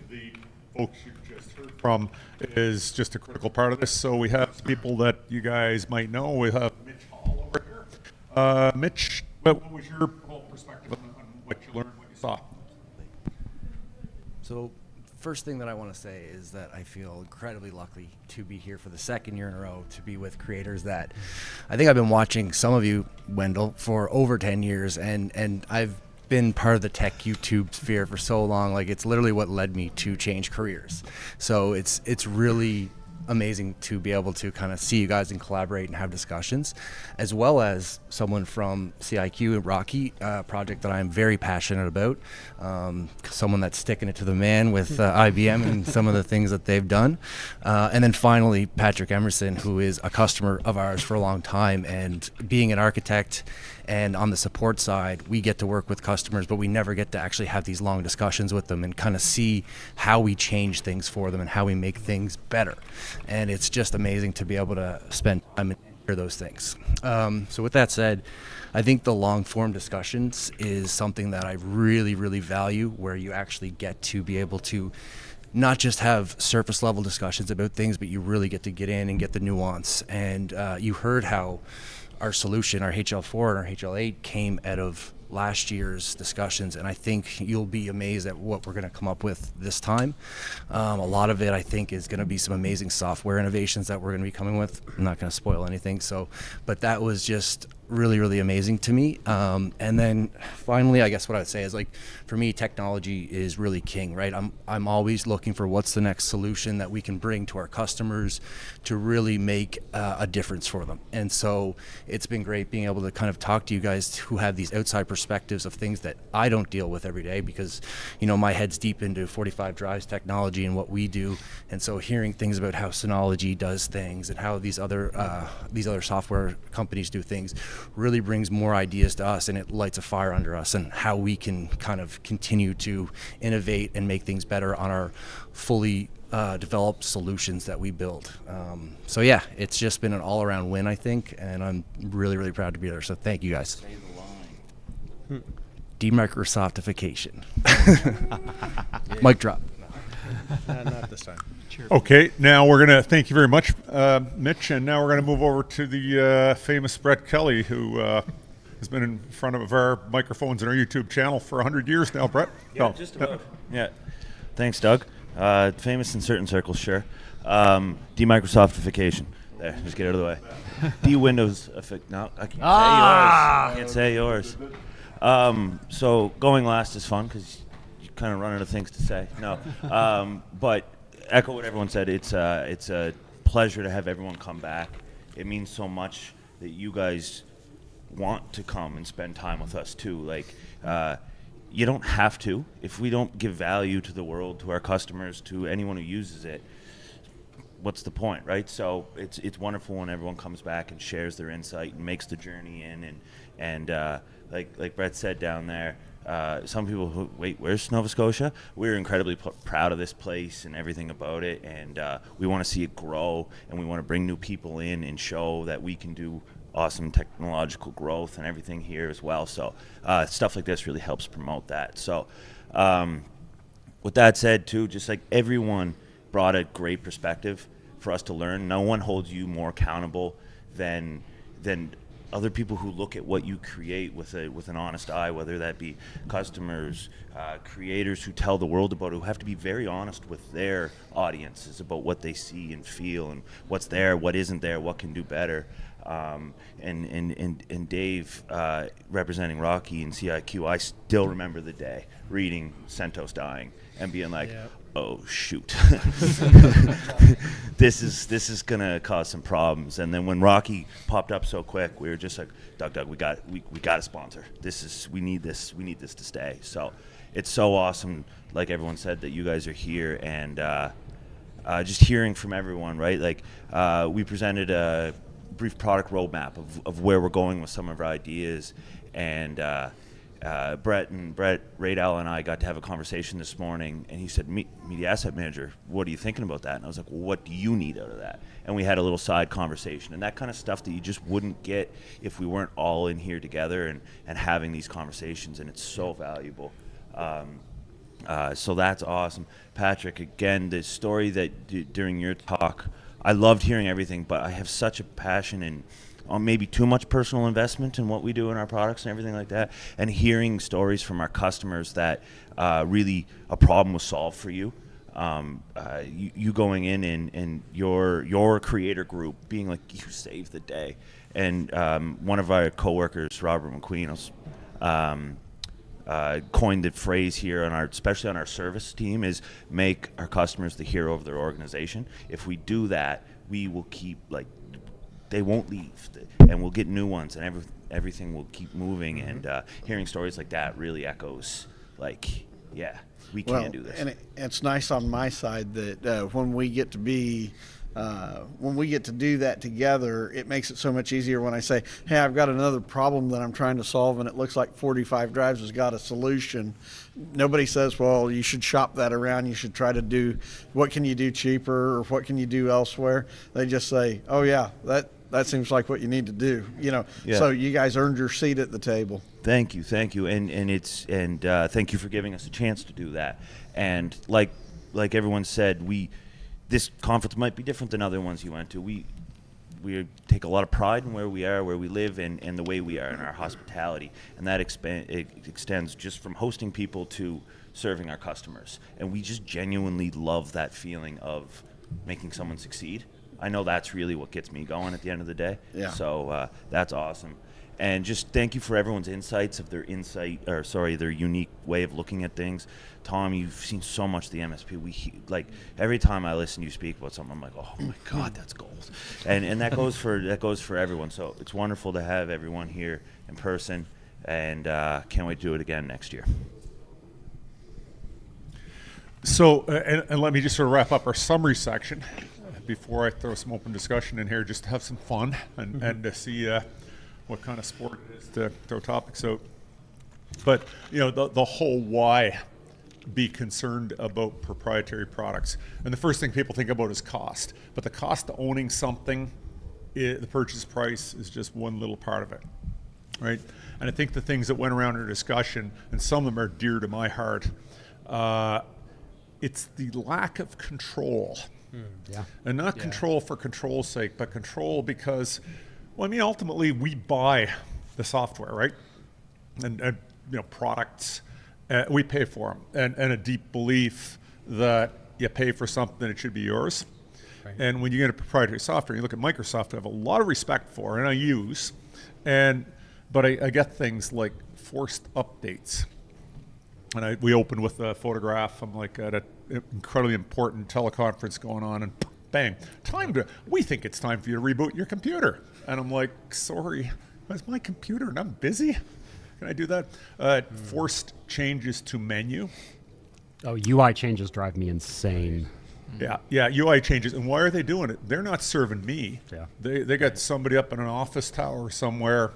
the folks you just heard from is just a critical part of this. So we have people that you guys might know. We have Mitch Hall over here. Mitch, what was your whole perspective on what you learned, what you saw? So first thing that I want to say is that I feel incredibly lucky to be here for the second year in a row, to be with creators that I think I've been watching some of you, Wendell, for over 10 years, and I've been part of the tech YouTube sphere for so long. Like, it's literally what led me to change careers. So it's really amazing to be able to kind of see you guys and collaborate and have discussions, as well as someone from CIQ and Rocky, project that I'm very passionate about, someone that's sticking it to the man with IBM and some of the things that they've done, and then finally Patrick Emerson, who is a customer of ours for a long time, and being an architect and on the support side, we get to work with customers, but we never get to actually have these long discussions with them and kind of see how we change things for them and how we make things better. And it's just amazing to be able to spend time and hear those things. So with that said, I think the long form discussions is something that I really, really value, where you actually get to be able to not just have surface level discussions about things, but you really get to get in and get the nuance. And you heard how our solution, our HL4 and our HL8, came out of last year's discussions, and I think you'll be amazed at what we're going to come up with this time. A lot of it, I think, is going to be some amazing software innovations that we're going to be coming with. I'm not going to spoil anything, but that was just really, really amazing to me. And then finally, I guess what I'd say is, like, for me, technology is really king, right? I'm always looking for what's the next solution that we can bring to our customers to really make a difference for them. And so it's been great being able to kind of talk to you guys who have these outside perspectives of things that I don't deal with every day, because my head's deep into 45 Drives technology and what we do. And so hearing things about how Synology does things and how these other software companies do things really brings more ideas to us, and it lights a fire under us and how we can kind of continue to innovate and make things better on our fully developed solutions that we build. So yeah, it's just been an all-around win, I think, and I'm really, really proud to be there. So thank you guys. Demicrosoftification. Mic drop. Not this time. Okay, now we're going to thank you very much, Mitch, and now we're going to move over to the famous Brett Kelly, who has been in front of our microphones in our YouTube channel for 100 years now. Brett? Yeah, just about. Yeah. Thanks, Doug. Famous in certain circles, sure. Demicrosoftification. There, just get it out of the way. The Windows effect. No, I can't say yours. So going last is fun because you kind of run out of things to say. No, but echo what everyone said. It's a pleasure to have everyone come back. It means so much that you guys want to come and spend time with us too. Like, you don't have to. If we don't give value to the world, to our customers, to anyone who uses it, what's the point, right? So it's wonderful when everyone comes back and shares their insight and makes the journey in. And like Brett said down there, some people who, wait, where's Nova Scotia? We're incredibly proud of this place and everything about it, and we want to see it grow, and we want to bring new people in and show that we can do awesome technological growth and everything here as well. So stuff like this really helps promote that. So with that said too, just like everyone brought a great perspective for us to learn. No one holds you more accountable than other people who look at what you create with an honest eye, whether that be customers, creators who tell the world about it, who have to be very honest with their audiences about what they see and feel and what's there, what isn't there, what can do better. And Dave, representing Rocky and CIQ, I still remember the day reading CentOS dying and being like, oh shoot, this is gonna cause some problems. And then when Rocky popped up so quick, we were just like, Doug, we got a sponsor. We need this to stay. So it's so awesome, like everyone said, that you guys are here, and just hearing from everyone, right? Like we presented a brief product roadmap of where we're going with some of our ideas, and Brett Radal and I got to have a conversation this morning, and he said, Media Asset Manager, what are you thinking about that? And I was like, well, what do you need out of that? And we had a little side conversation, and that kind of stuff that you just wouldn't get if we weren't all in here together and having these conversations, and it's so valuable. So that's awesome. Patrick, again, the story that during your talk, I loved hearing everything, but I have such a passion and maybe too much personal investment in what we do in our products and everything like that, and hearing stories from our customers that really a problem was solved for you. You going in and your creator group being like, you saved the day. And one of our coworkers, Robert McQueen, coined the phrase here especially on our service team, is make our customers the hero of their organization. If we do that, we will keep, like, they won't leave, and we'll get new ones, and everything will keep moving. And hearing stories like that really echoes, like, yeah, we can do this. And it's nice on my side that when we get to do that together, it makes it so much easier when I say, hey, I've got another problem that I'm trying to solve, and it looks like 45 Drives has got a solution. Nobody says, well, you should shop that around. You should try to do, what can you do cheaper, or what can you do elsewhere? They just say, oh yeah, that seems like what you need to do. Yeah. So you guys earned your seat at the table. Thank you, and thank you for giving us a chance to do that. And like everyone said, this conference might be different than other ones you went to. We take a lot of pride in where we are, where we live, and the way we are in our hospitality, and that extends just from hosting people to serving our customers. And we just genuinely love that feeling of making someone succeed. I know that's really what gets me going at the end of the day. Yeah. So that's awesome. And just thank you for everyone's insights, their unique way of looking at things. Tom, you've seen so much of the MSP. Like, every time I listen to you speak about something, I'm like, oh my God, that's gold. And that goes for everyone. So it's wonderful to have everyone here in person, and can't wait to do it again next year. So, and let me just sort of wrap up our summary section before I throw some open discussion in here, just to have some fun and to see what kind of sport it is to throw topics out. But the whole why be concerned about proprietary products, and the first thing people think about is cost. But the cost of owning something, the purchase price is just one little part of it, right? And I think the things that went around our discussion, and some of them are dear to my heart, it's the lack of control. And not control for control's sake, but control because, ultimately we buy the software, right? And products, we pay for them, and a deep belief that you pay for something, it should be yours. And when you get a proprietary software, you look at Microsoft, I have a lot of respect for, and I use, but I get things like forced updates. And we opened with a photograph. I'm like at an incredibly important teleconference going on, and bang, we think it's time for you to reboot your computer. And I'm like, sorry, that's my computer and I'm busy. Can I do that? Forced changes to menu. Oh, UI changes drive me insane. Yeah, UI changes. And why are they doing it? They're not serving me. Yeah. They got somebody up in an office tower somewhere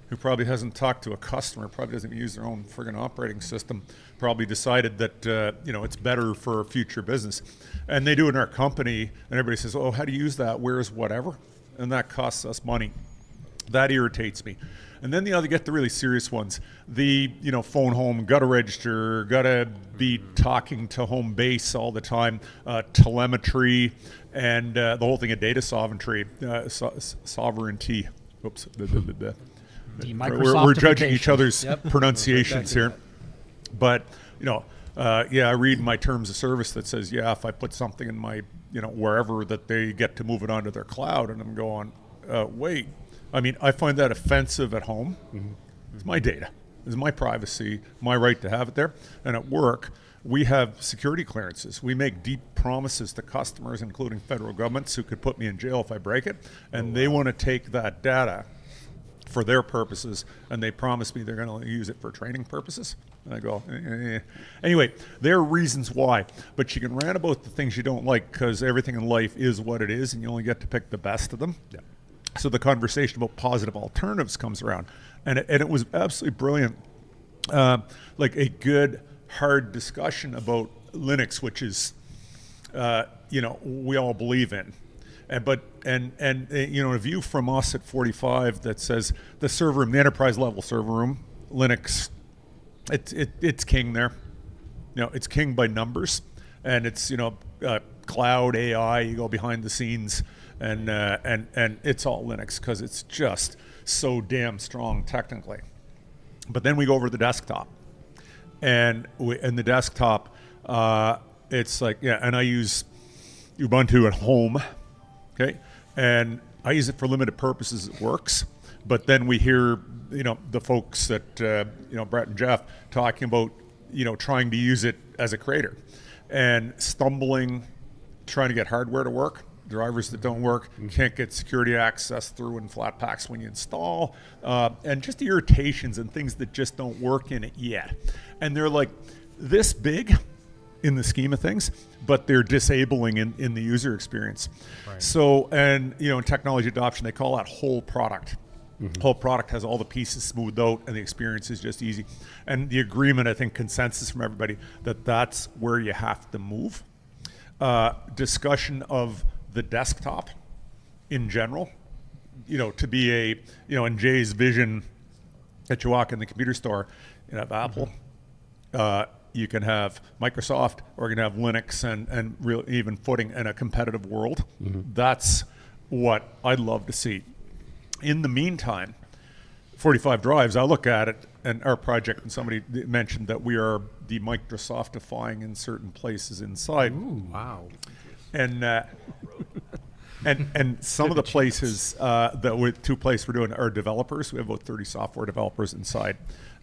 who probably hasn't talked to a customer, probably doesn't use their own friggin' operating system, probably decided that it's better for future business. And they do it in our company, and everybody says, oh, how do you use that? Where's whatever? And that costs us money. That irritates me. And then get the really serious ones. The phone home, gotta register, gotta be talking to home base all the time, telemetry, and the whole thing of data sovereignty. Sovereignty. Oops. We're judging each other's pronunciations here. But I read my terms of service that says, if I put something in my wherever, that they get to move it onto their cloud, and I'm going, wait. I mean, I find that offensive at home. It's my data. It's my privacy, my right to have it there. And at work, we have security clearances. We make deep promises to customers, including federal governments, who could put me in jail if I break it. And they want to take that data for their purposes, and they promise me they're going to use it for training purposes. And I go, Anyway, there are reasons why. But you can rant about the things you don't like, because everything in life is what it is, and you only get to pick the best of them. Yeah. So the conversation about positive alternatives comes around. And it was absolutely brilliant. Like a good, hard discussion about Linux, which is, we all believe in. A view from us at 45 that says the server room, the enterprise level server room, Linux, it's king there. It's king by numbers, and it's cloud AI. You go behind the scenes, and it's all Linux because it's just so damn strong technically. But then we go over to the desktop, and in the desktop, it's like and I use Ubuntu at home. Okay, and I use it for limited purposes. It works, but then we hear, the folks that Brett and Jeff talking about, trying to use it as a creator, and stumbling, trying to get hardware to work. Drivers that don't work, can't get security access through in flat packs when you install, and just the irritations and things that just don't work in it yet. And they're like this big in the scheme of things, but they're disabling in the user experience. Right. So, in technology adoption, they call that whole product. Whole product has all the pieces smoothed out, and the experience is just easy. And the agreement, I think, consensus from everybody that that's where you have to move. Discussion of the desktop in general, to be in Jay's vision that you walk in the computer store, you have Apple. You can have Microsoft, or you can have Linux, and real even footing in a competitive world. That's what I'd love to see. In the meantime, 45 Drives, I look at it and our project, and somebody mentioned that we are Demicrosoftifying in certain places inside. Ooh, wow. And some of the places two places we're doing are developers. We have about 30 software developers inside,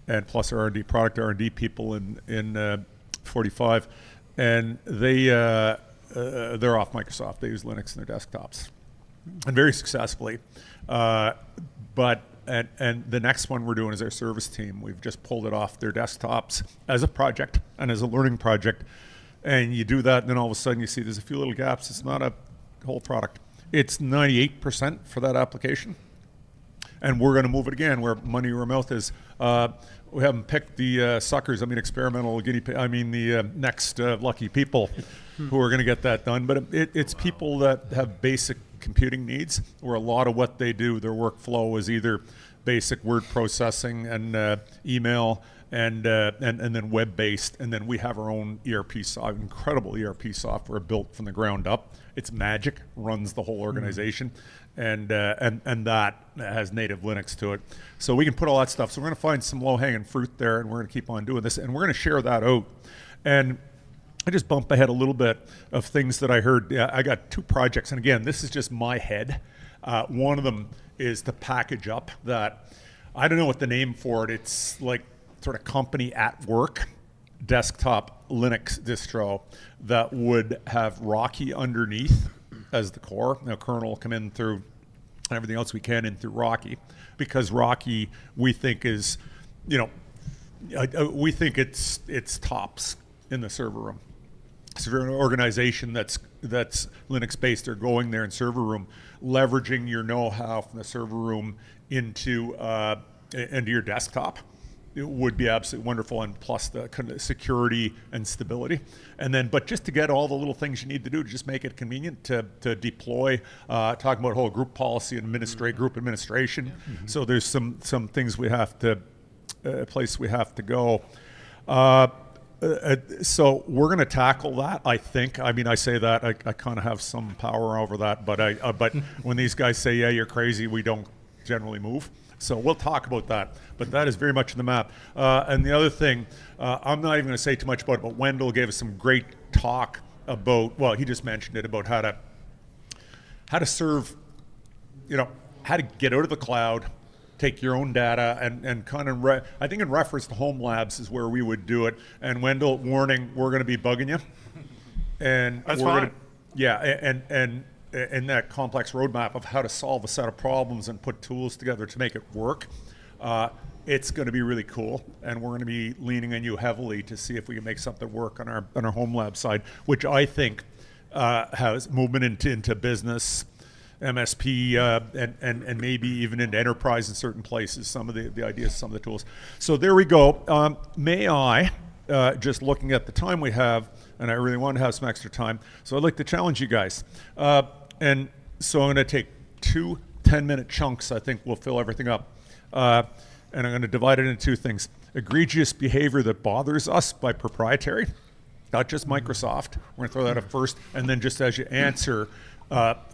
and plus our R&D, product R&D people in 45, and they're off Microsoft. They use Linux in their desktops, and very successfully. But the next one we're doing is our service team. We've just pulled it off their desktops as a project and as a learning project. And you do that, and then all of a sudden you see there's a few little gaps. It's not a whole product. It's 98% for that application. And we're going to move it again where money where mouth is. We haven't picked the suckers, experimental guinea pig, the next lucky people who are going to get that done. But it's people that have basic computing needs, where a lot of what they do, their workflow is either basic word processing and email, and then web-based, and then we have our own incredible ERP software built from the ground up. It's magic, runs the whole organization, and that has native Linux to it. So we can put all that stuff. So we're going to find some low-hanging fruit there, and we're going to keep on doing this, and we're going to share that out. And I just bump ahead a little bit of things that I heard. Yeah, I got 2 projects, and again, this is just my head. One of them is to package up that, I don't know what the name for it. It's like sort of company at work desktop Linux distro that would have Rocky underneath as the core. Now, kernel will come in through, and everything else we can in through Rocky, because Rocky we think is, we think it's tops in the server room. So if you're an organization that's Linux based, they're going there in server room, leveraging your know-how from the server room into your desktop. It would be absolutely wonderful, and plus the kind of security and stability. And then, but just to get all the little things you need to do to just make it convenient to deploy, talking about whole group policy and group administration. So there's some things we have to, place we have to go. So we're going to tackle that, I think. I mean, I say that, I kind of have some power over that, but but when these guys say, yeah, you're crazy, we don't generally move. So we'll talk about that, but that is very much in the map. And the other thing, I'm not even going to say too much about it, but Wendell gave us some great talk about, well, he just mentioned it, about how to serve, how to get out of the cloud, take your own data, and kind of, I think in reference to home labs is where we would do it. And Wendell, warning, we're going to be bugging you. And that's we're fine. Gonna, yeah, and in that complex roadmap of how to solve a set of problems and put tools together to make it work, it's going to be really cool, and we're going to be leaning on you heavily to see if we can make something work on our home lab side, which I think has movement into business, MSP, and maybe even into enterprise in certain places. Some of the ideas, some of the tools. So there we go. May I, just looking at the time we have, and I really want to have some extra time, so I'd like to challenge you guys. And so I'm going to take 2 10-minute chunks. I think we'll fill everything up. And I'm going to divide it into 2 things. Egregious behavior that bothers us by proprietary, not just Microsoft. We're going to throw that up first. And then just as you answer,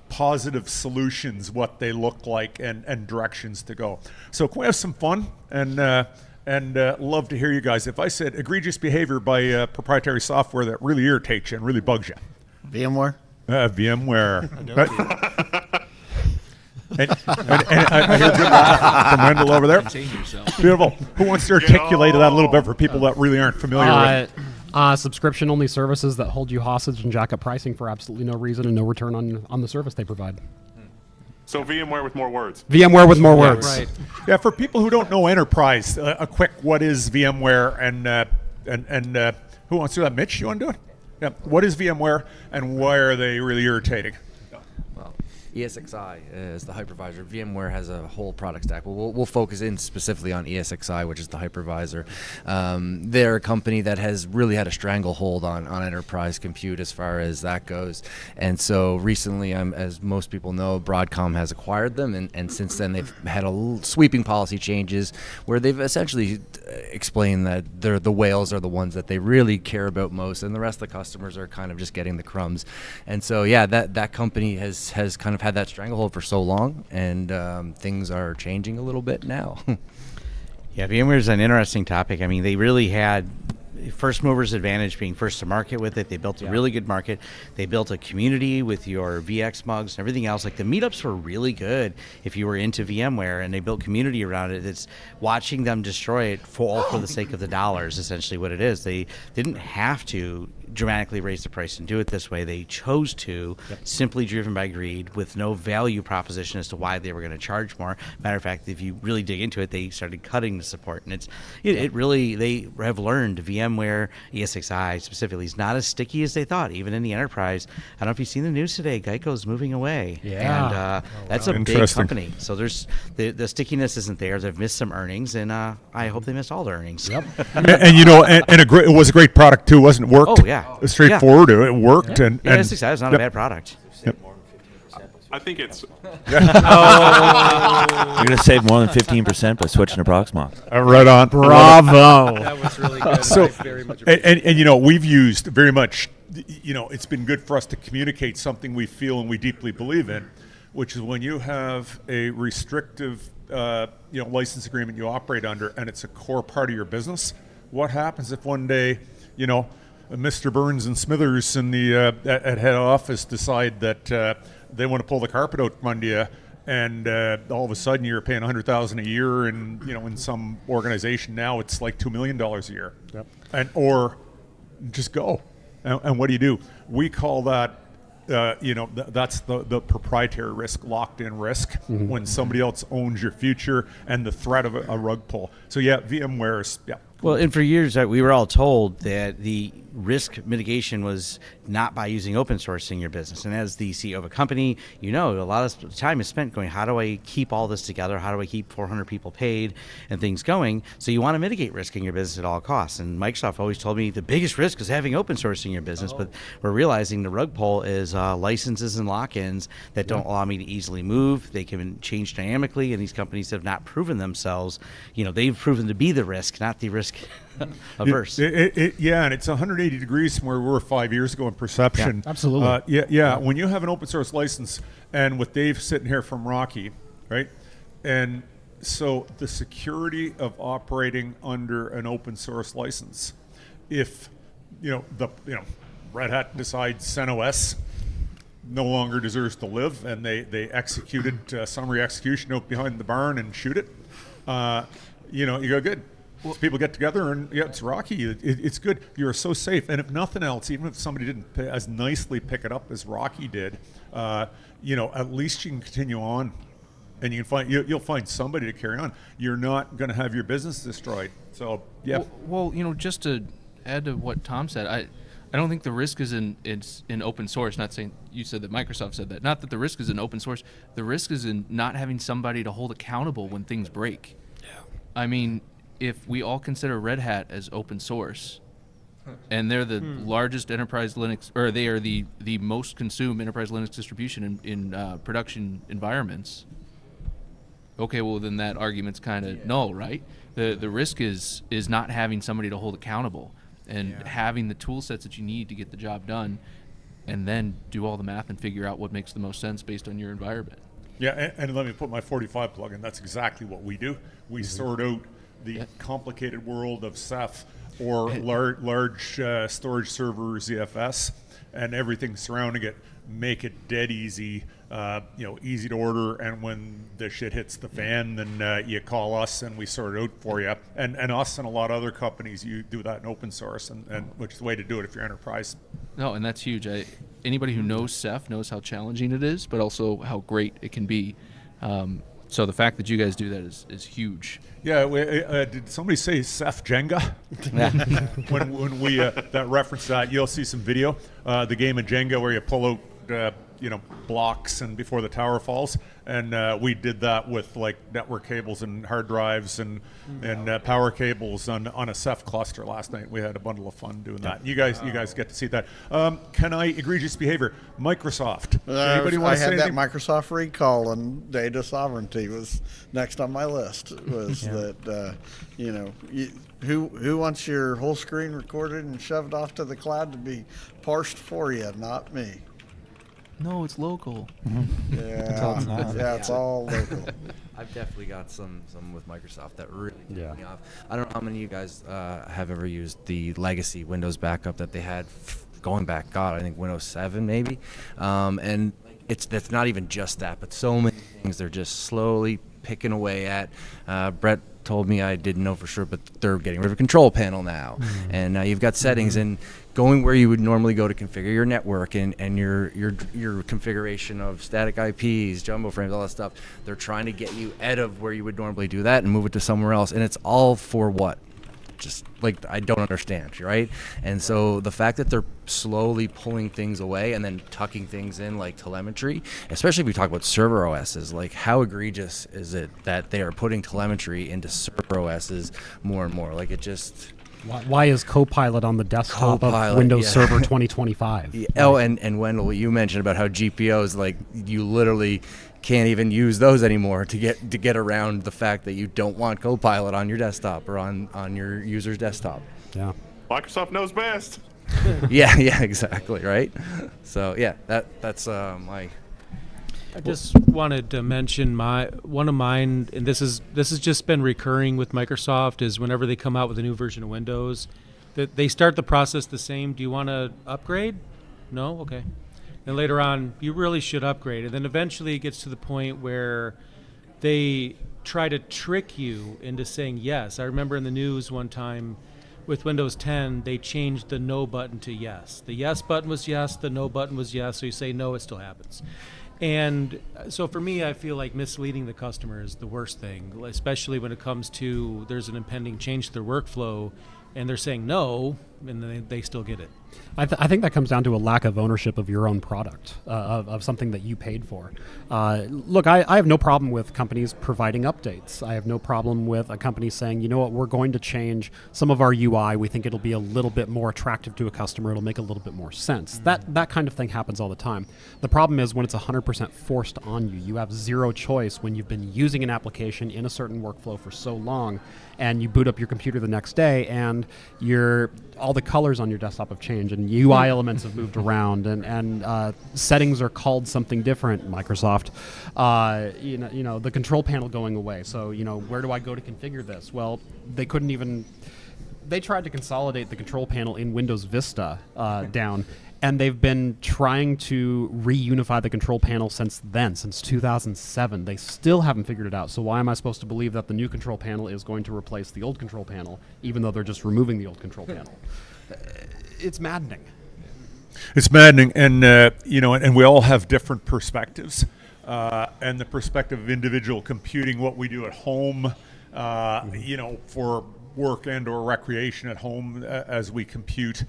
positive solutions, what they look like, and directions to go. So can we have some fun? And love to hear you guys. If I said egregious behavior by proprietary software that really irritates you and really bugs you. VMware? VMware. and I hear a good laugh from Wendell over there. Beautiful. Who wants to articulate that a little bit for people that really aren't familiar with it? Subscription-only services that hold you hostage and jack up pricing for absolutely no reason and no return on the service they provide. So VMware with more words. VMware with more words. Right. Yeah, for people who don't know enterprise, a quick what is VMware, and who wants to do that? Mitch, you want to do it? Yeah. What is VMware, and why are they really irritating? Well, ESXi is the hypervisor. VMware has a whole product stack. We'll focus in specifically on ESXi, which is the hypervisor. They're a company that has really had a stranglehold on enterprise compute as far as that goes. And so recently, as most people know, Broadcom has acquired them, and since then they've had sweeping policy changes where they've essentially explained that the whales are the ones that they really care about most, and the rest of the customers are kind of just getting the crumbs. And so yeah, that company has kind of had that stranglehold for so long, and things are changing a little bit now. Yeah, VMware is an interesting topic. I mean, they really had first movers advantage being first to market with it. They built a really good market. They built a community with your VX mugs and everything else. Like the meetups were really good if you were into VMware, and they built community around it. It's watching them destroy it all for the sake of the dollars, essentially what it is. They didn't have to dramatically raise the price and do it this way. They chose to, simply driven by greed, with no value proposition as to why they were going to charge more. Matter of fact, if you really dig into it, they started cutting the support, and it really, they have learned VMware, ESXi specifically, is not as sticky as they thought, even in the enterprise. I don't know if you've seen the news today. Geico's moving away, and that's a big company. So there's the stickiness isn't there. They've missed some earnings, and I hope they missed all their earnings. Yep. and it was a great product too, wasn't it? Worked. Oh yeah. Straightforward. It worked, and ESXi is not a bad product. I think it's. You're going to save more than 15% by switching to Proxmox. Right on. Bravo. That was really good. So, I very much appreciate and we've used very much, it's been good for us to communicate something we feel and we deeply believe in, which is when you have a restrictive, license agreement you operate under, and it's a core part of your business. What happens if one day, Mr. Burns and Smithers in the at head office decide that they want to pull the carpet out from under you, and all of a sudden you're paying $100,000 a year, and in some organization now it's like $2 million a year. Yep. And or just go. And what do? We call that. That's the proprietary risk, locked-in risk, when somebody else owns your future and the threat of a rug pull. So yeah, VMware's Well, and for years we were all told that the risk mitigation was not by using open source in your business. And as the CEO of a company, a lot of time is spent going, how do I keep all this together? How do I keep 400 people paid and things going? So you want to mitigate risk in your business at all costs. And Microsoft always told me the biggest risk is having open source in your business. But we're realizing the rug pull is licenses and lock-ins that don't allow me to easily move. They can change dynamically, and these companies have not proven themselves. They've proven to be the risk, not the risk averse. And it's 180 degrees from where we were 5 years ago in perception. Yeah, absolutely. When you have an open source license, and with Dave sitting here from Rocky, right? And so the security of operating under an open source license, if Red Hat decides CentOS no longer deserves to live, and they executed summary execution out behind the barn and shoot it, you go good. So people get together and it's Rocky. It's good. You're so safe. And if nothing else, even if somebody didn't as nicely pick it up as Rocky did, at least you can continue on, and you can find you'll find somebody to carry on. You're not going to have your business destroyed. So yeah. Well, just to add to what Tom said, I don't think the risk is in open source. Not saying you said that Microsoft said that. Not that the risk is in open source. The risk is in not having somebody to hold accountable when things break. Yeah. I mean, if we all consider Red Hat as open source, and they're the largest enterprise Linux, or they are the most consumed enterprise Linux distribution in production environments, okay, well then that argument's kind of null, right? The risk is not having somebody to hold accountable, and having the tool sets that you need to get the job done, and then do all the math and figure out what makes the most sense based on your environment. Yeah, and let me put my 45 plug in. That's exactly what we do. We sort out the complicated world of Ceph or large storage server ZFS and everything surrounding it, make it dead easy, easy to order. And when the shit hits the fan, then you call us and we sort it out for you. And us and a lot of other companies, you do that in open source, and which is the way to do it if you're enterprise. No, and that's huge. Anybody who knows Ceph knows how challenging it is, but also how great it can be. So the fact that you guys do that is huge. Yeah, did somebody say Ceph Jenga? when we that reference that, you'll see some video. The game of Jenga where you pull out blocks and before the tower falls, and we did that with like network cables and hard drives and power cables on a Ceph cluster last night. We had a bundle of fun doing that. You guys get to see that. Can I egregious behavior? Microsoft. Anybody want to say that anything? Microsoft recall and data sovereignty was next on my list. Was that who wants your whole screen recorded and shoved off to the cloud to be parsed for you? Not me. No, it's local. Yeah, it's all local. I've definitely got some with Microsoft that really ticked me off. I don't know how many of you guys have ever used the legacy Windows backup that they had going back, I think Windows 7 maybe. And that's not even just that, but so many things they're just slowly picking away at. Brett told me, I didn't know for sure, but they're getting rid of a control panel now. And now you've got settings and going where you would normally go to configure your network and your configuration of static IPs, jumbo frames, all that stuff. They're trying to get you out of where you would normally do that and move it to somewhere else. And it's all for what? Just like, I don't understand, right? And so the fact that they're slowly pulling things away and then tucking things in like telemetry, especially if we talk about server OSs, like how egregious is it that they are putting telemetry into server OSs more and more? Like it just... Why is Copilot on the desktop of Windows Server 2025? Yeah. Oh, and Wendell, what you mentioned about how GPOs, like you literally can't even use those anymore to get around the fact that you don't want Copilot on your desktop or on your user's desktop. Yeah. Microsoft knows best. yeah, exactly, right? So yeah, that's my. I just wanted to mention one of mine, and this has just been recurring with Microsoft, is whenever they come out with a new version of Windows, they start the process the same. Do you want to upgrade? No? Okay. Then later on, you really should upgrade. And then eventually it gets to the point where they try to trick you into saying yes. I remember in the news one time with Windows 10, they changed the no button to yes. The yes button was yes, the no button was yes, so you say no, it still happens. And so for me, I feel like misleading the customer is the worst thing, especially when it comes to there's an impending change to their workflow and they're saying no, and then they still get it. I think that comes down to a lack of ownership of your own product, of something that you paid for. Look, I have no problem with companies providing updates. I have no problem with a company saying, you know what, we're going to change some of our UI. We think it'll be a little bit more attractive to a customer. It'll make a little bit more sense. That kind of thing happens all the time. The problem is when it's 100% forced on you. You have zero choice when you've been using an application in a certain workflow for so long, and you boot up your computer the next day, and all the colors on your desktop have changed, and UI elements have moved around, and settings are called something different. Microsoft, you know, the control panel going away. So, you know, where do I go to configure this? Well, they couldn't even. They tried to consolidate the control panel in Windows Vista down. And they've been trying to reunify the control panel since 2007. They still haven't figured it out. So why am I supposed to believe that the new control panel is going to replace the old control panel, even though they're just removing the old control panel? It's maddening. It's maddening, and you know, and we all have different perspectives, and the perspective of individual computing, what we do at home, you know, for work and/or recreation at home as we compute.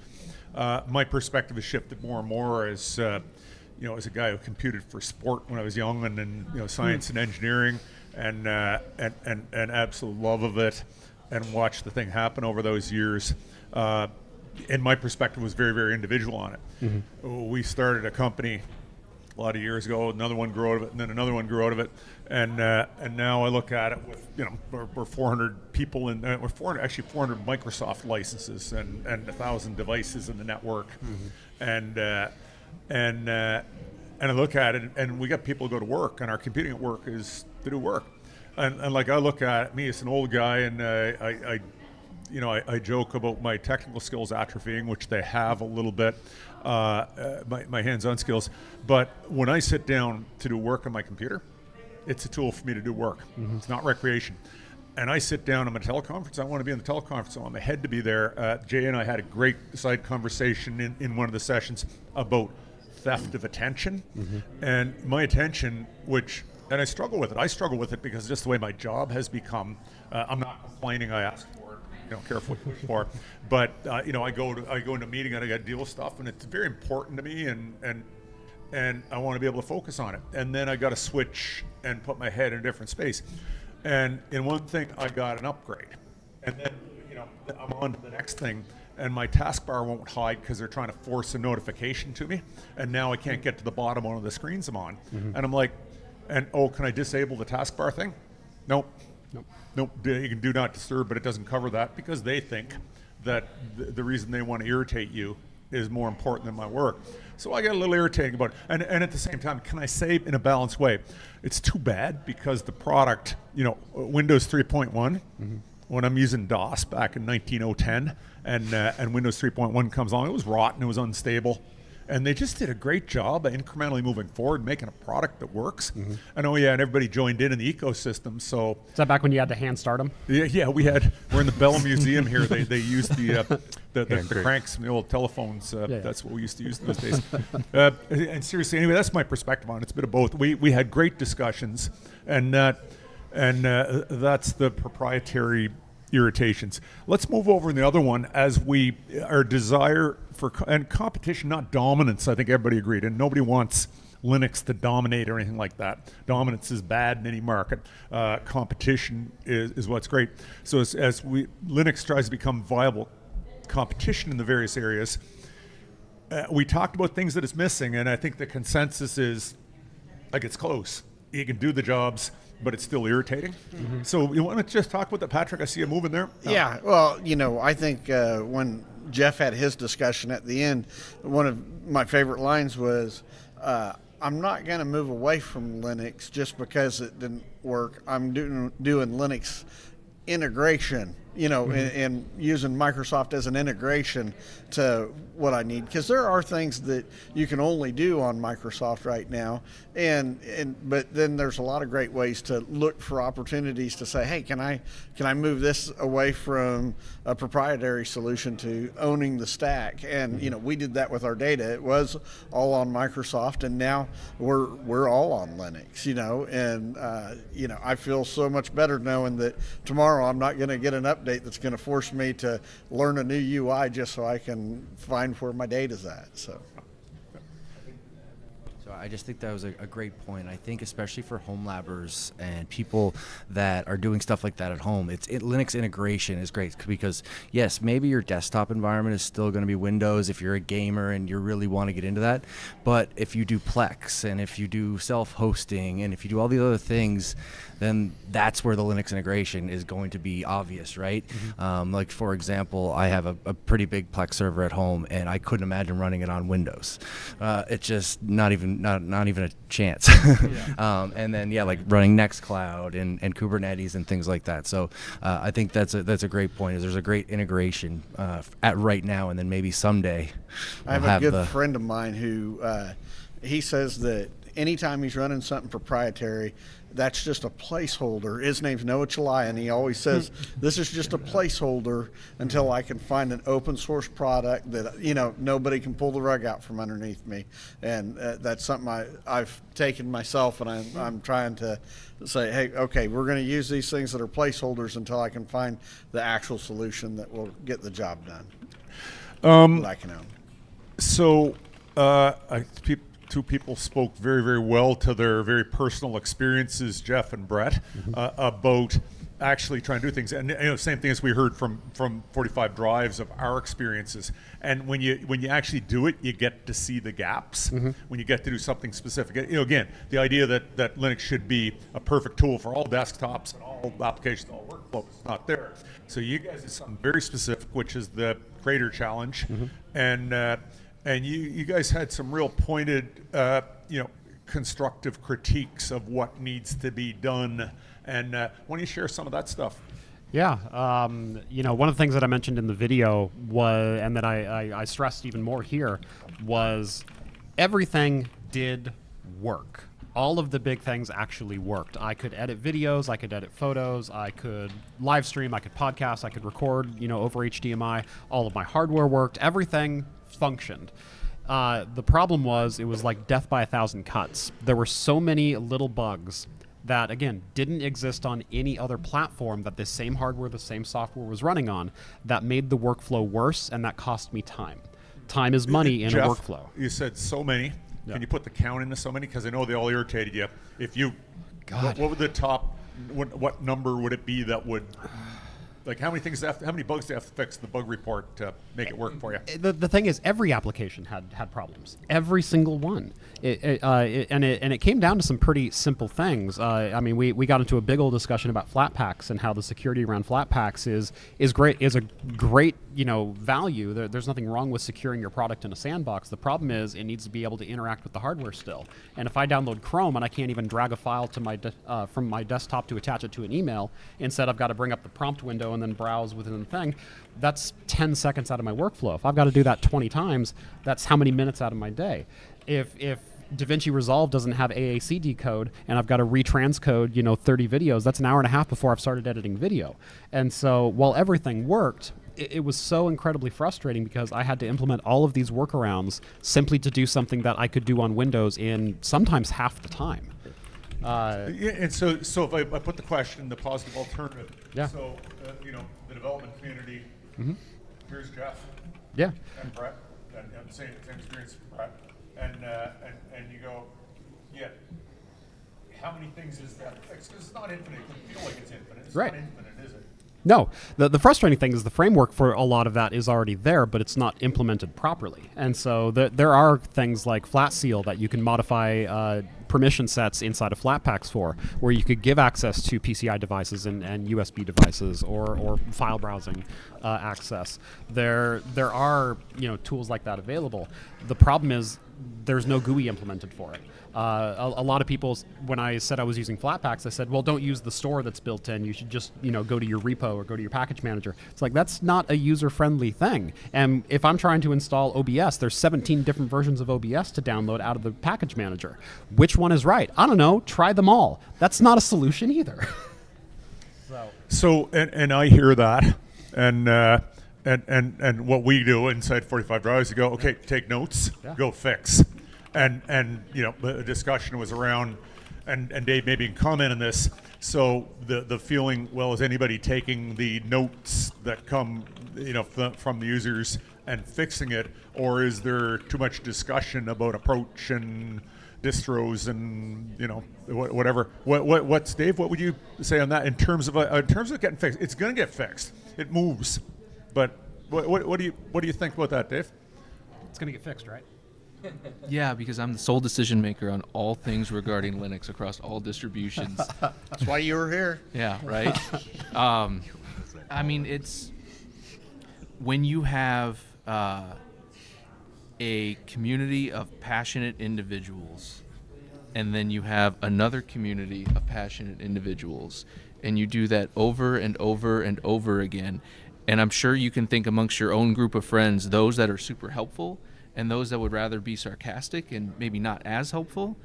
My perspective has shifted more and more as, you know, as a guy who computed for sport when I was young, and then, you know, science and engineering, and absolute love of it, and watched the thing happen over those years. And my perspective was very, very individual on it. We started a company a lot of years ago. Another one grew out of it, and then another one grew out of it, and now I look at it with, you know, we're 400 people, and we're 400 Microsoft licenses and 1,000 devices in the network, and I look at it, and we got people who go to work, and our computing at work is to do work, and like I look at me as an old guy, and I joke about my technical skills atrophying, which they have a little bit, my hands-on skills. But when I sit down to do work on my computer, it's a tool for me to do work. It's not recreation. And I sit down, I'm at a teleconference, I want to be in the teleconference, I want my head to be there. Jay and I had a great side conversation in one of the sessions about theft of attention. And my attention, and I struggle with it. I struggle with it because just the way my job has become. I'm not complaining, I asked for it. You know, carefully pushed for, but you know, I go into a meeting and I got to deal with stuff, and it's very important to me, and I want to be able to focus on it. And then I got to switch and put my head in a different space. And in one thing, I got an upgrade, and then, you know, I'm on to the next thing, and my taskbar won't hide because they're trying to force a notification to me, and now I can't get to the bottom one of the screens I'm on, and I'm like, can I disable the taskbar thing? Nope. You can do not disturb, but it doesn't cover that because they think that the reason they want to irritate you is more important than my work. So I get a little irritating about it. And at the same time, can I say in a balanced way, it's too bad because the product, you know, Windows 3.1, when I'm using DOS back in 1910, and Windows 3.1 comes along, it was rotten, it was unstable. And they just did a great job of incrementally moving forward, making a product that works. And and everybody joined in the ecosystem. So is that back when you had to hand start them? Yeah, we're in the Bell Museum here. They used the cranks from the old telephones. That's what we used to use in those days. And seriously, anyway, that's my perspective on it. It's a bit of both. We had great discussions, and that's the proprietary irritations. Let's move over in the other one as our desire for and competition, not dominance. I think everybody agreed, and nobody wants Linux to dominate or anything like that. Dominance is bad in any market. Competition is what's great. So as Linux tries to become viable competition in the various areas, we talked about things that it's missing, and I think the consensus is like it's close. You can do the jobs, but it's still irritating. So you want to just talk about that, Patrick? I see you moving there. Yeah, well, you know, I think when Jeff had his discussion at the end, one of my favorite lines was, I'm not going to move away from Linux just because it didn't work. I'm doing Linux integration you know, and using Microsoft as an integration to what I need, because there are things that you can only do on Microsoft right now, but then there's a lot of great ways to look for opportunities to say, hey, can I move this away from a proprietary solution to owning the stack? And you know, we did that with our data. It was all on Microsoft, and now we're all on Linux, you know, and you know, I feel so much better knowing that tomorrow I'm not going to get an update that's going to force me to learn a new UI just so I can find where my data's at. So I just think that was a great point. I think especially for home labbers and people that are doing stuff like that at home, Linux integration is great, because yes, maybe your desktop environment is still going to be Windows if you're a gamer and you really want to get into that. But if you do Plex, and if you do self-hosting, and if you do all the other things, then that's where the Linux integration is going to be obvious, right? Like for example, I have a pretty big Plex server at home, and I couldn't imagine running it on Windows. It's just not even a chance. And then like running Nextcloud and Kubernetes and things like that. So I think that's a great point. Is there's a great integration at right now, and then maybe someday I have a good friend of mine who he says that anytime he's running something proprietary, that's just a placeholder. His name's Noah Chalai, and he always says, this is just a placeholder until I can find an open source product that, you know, nobody can pull the rug out from underneath me. And that's something I've taken myself, and I'm trying to say, hey, okay, we're going to use these things that are placeholders until I can find the actual solution that will get the job done. That I can own. So two people spoke very, very well to their very personal experiences, Jeff and Brett, about actually trying to do things. And you know, same thing as we heard from 45 Drives of our experiences. And when you actually do it, you get to see the gaps. When you get to do something specific, you know, again, the idea that Linux should be a perfect tool for all desktops and all applications, all workflows, is not there. So you guys did something very specific, which is the Creator Challenge, and you guys had some real pointed, you know, constructive critiques of what needs to be done. And why don't you share some of that stuff? Yeah, you know, one of the things that I mentioned in the video was, and that I stressed even more here, was everything did work. All of the big things actually worked. I could edit videos, I could edit photos, I could live stream, I could podcast, I could record, you know, over HDMI. All of my hardware worked. Everything functioned. The problem was, it was like death by 1,000 cuts. There were so many little bugs that, again, didn't exist on any other platform that the same hardware, the same software was running on, that made the workflow worse, and that cost me time. Time is money in Jeff, a workflow. You said so many. Yeah. Can you put the count into so many? Because I know they all irritated you. If you, what would the top, what number would it be that would, like how many bugs do you have to fix in the bug report to make it work for you? The thing is, every application had problems. Every single one. And it came down to some pretty simple things. I mean, we got into a big old discussion about flat paks and how the security around flat paks is a great, you know, value. There's nothing wrong with securing your product in a sandbox. The problem is, it needs to be able to interact with the hardware still. And if I download Chrome and I can't even drag a file to my from my desktop to attach it to an email, instead I've got to bring up the prompt window and then browse within the thing, that's 10 seconds out of my workflow. If I've got to do that 20 times, that's how many minutes out of my day. If DaVinci Resolve doesn't have AAC decode and I've got to retranscode, you know, 30 videos, that's an hour and a half before I've started editing video. And so while everything worked, it was so incredibly frustrating because I had to implement all of these workarounds simply to do something that I could do on Windows in sometimes half the time. Yeah, and so if I put the question, the positive alternative. Yeah. So, you know, the development community, here's Jeff. Yeah. And Brett, and same experience with Brett. And you go, yeah, how many things is that? Because it's not infinite. It can feel like it's infinite. It's right. not infinite, is it? No. The frustrating thing is the framework for a lot of that is already there, but it's not implemented properly. And so there are things like Flat Seal that you can modify permission sets inside of Flatpaks for, where you could give access to PCI devices and USB devices or file browsing access. There are, you know, tools like that available. The problem is there's no GUI implemented for it. A lot of people, when I said I was using Flatpaks, I said, well, don't use the store that's built in. You should just, go to your repo or go to your package manager. It's like, that's not a user-friendly thing. And if I'm trying to install OBS, there's 17 different versions of OBS to download out of the package manager. Which one is right? I don't know. Try them all. That's not a solution either. So, and I hear that, and what we do inside 45 Drives, you go, okay, take notes, go fix. And the discussion was around, and Dave, maybe you can comment on this. So the feeling, well, is anybody taking the notes that come, from the users and fixing it, or is there too much discussion about approach and distros and whatever? What's Dave? What would you say on that in terms of getting fixed? It's going to get fixed. It moves, but what do you think about that, Dave? It's going to get fixed, right? Yeah, because I'm the sole decision maker on all things regarding Linux across all distributions. That's why you were here. Yeah, right. I mean, it's when you have a community of passionate individuals, and then you have another community of passionate individuals, and you do that over and over and over again. And I'm sure you can think amongst your own group of friends, those that are super helpful and those that would rather be sarcastic and maybe not as helpful.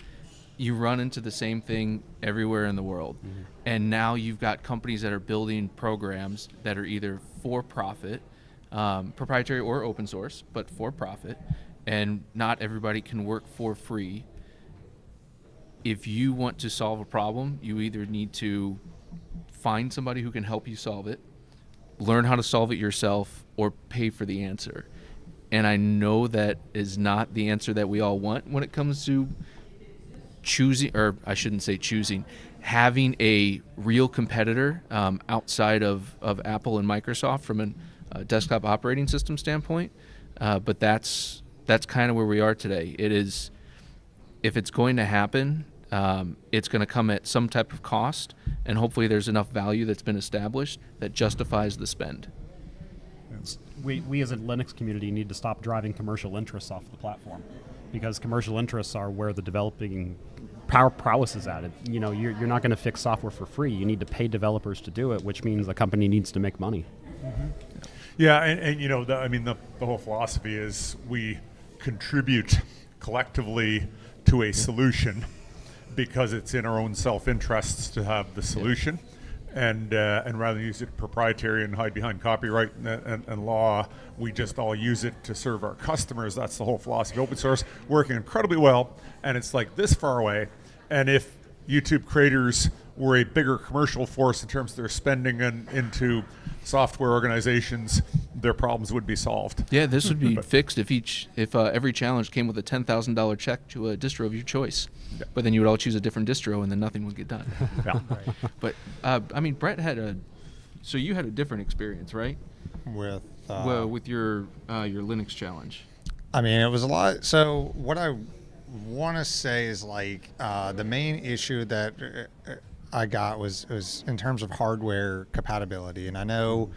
You run into the same thing everywhere in the world. Mm-hmm. And now you've got companies that are building programs that are either for profit, proprietary or open source, but for profit, and not everybody can work for free. If you want to solve a problem, you either need to find somebody who can help you solve it, learn how to solve it yourself, or pay for the answer. And I know that is not the answer that we all want when it comes to choosing, or I shouldn't say choosing, having a real competitor outside of Apple and Microsoft from a desktop operating system standpoint. But that's kind of where we are today. It is, if it's going to happen, it's going to come at some type of cost, and hopefully there's enough value that's been established that justifies the spend. We as a Linux community need to stop driving commercial interests off the platform, because commercial interests are where the developing prowess is at. You're not going to fix software for free. You need to pay developers to do it, which means the company needs to make money. Mm-hmm. Yeah, and the whole philosophy is we contribute collectively to a solution because it's in our own self-interests to have the solution. Yeah. And rather than use it proprietary and hide behind copyright and law, we just all use it to serve our customers. That's the whole philosophy. Open source working incredibly well, and it's like this far away. And if YouTube creators were a bigger commercial force in terms of their spending into software organizations, their problems would be solved. Yeah, this would be fixed if every challenge came with a $10,000 check to a distro of your choice. Yeah. But then you would all choose a different distro, and then nothing would get done. Yeah. Right. But Brett had so you had a different experience, right? With your Linux challenge. I mean, it was a lot. So what I want to say is the main issue that I got was in terms of hardware compatibility, and I know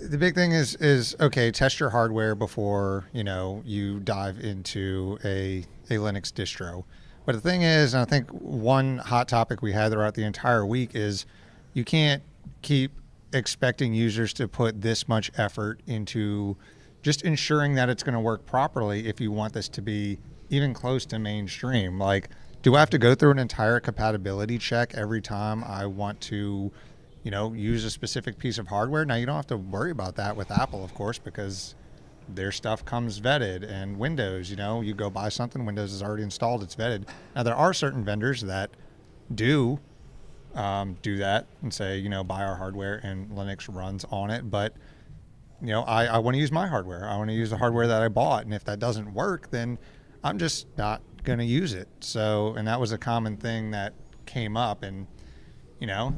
the big thing is okay, test your hardware before you dive into a Linux distro. But the thing is, and I think one hot topic we had throughout the entire week is you can't keep expecting users to put this much effort into just ensuring that it's going to work properly if you want this to be even close to mainstream. Do I have to go through an entire compatibility check every time I want to use a specific piece of hardware? Now, you don't have to worry about that with Apple, of course, because their stuff comes vetted. And Windows, you go buy something, Windows is already installed, it's vetted. Now, there are certain vendors that do that and say, buy our hardware and Linux runs on it. But, I want to use my hardware. I want to use the hardware that I bought. And if that doesn't work, then I'm just not going to use it. So, and that was a common thing that came up. And,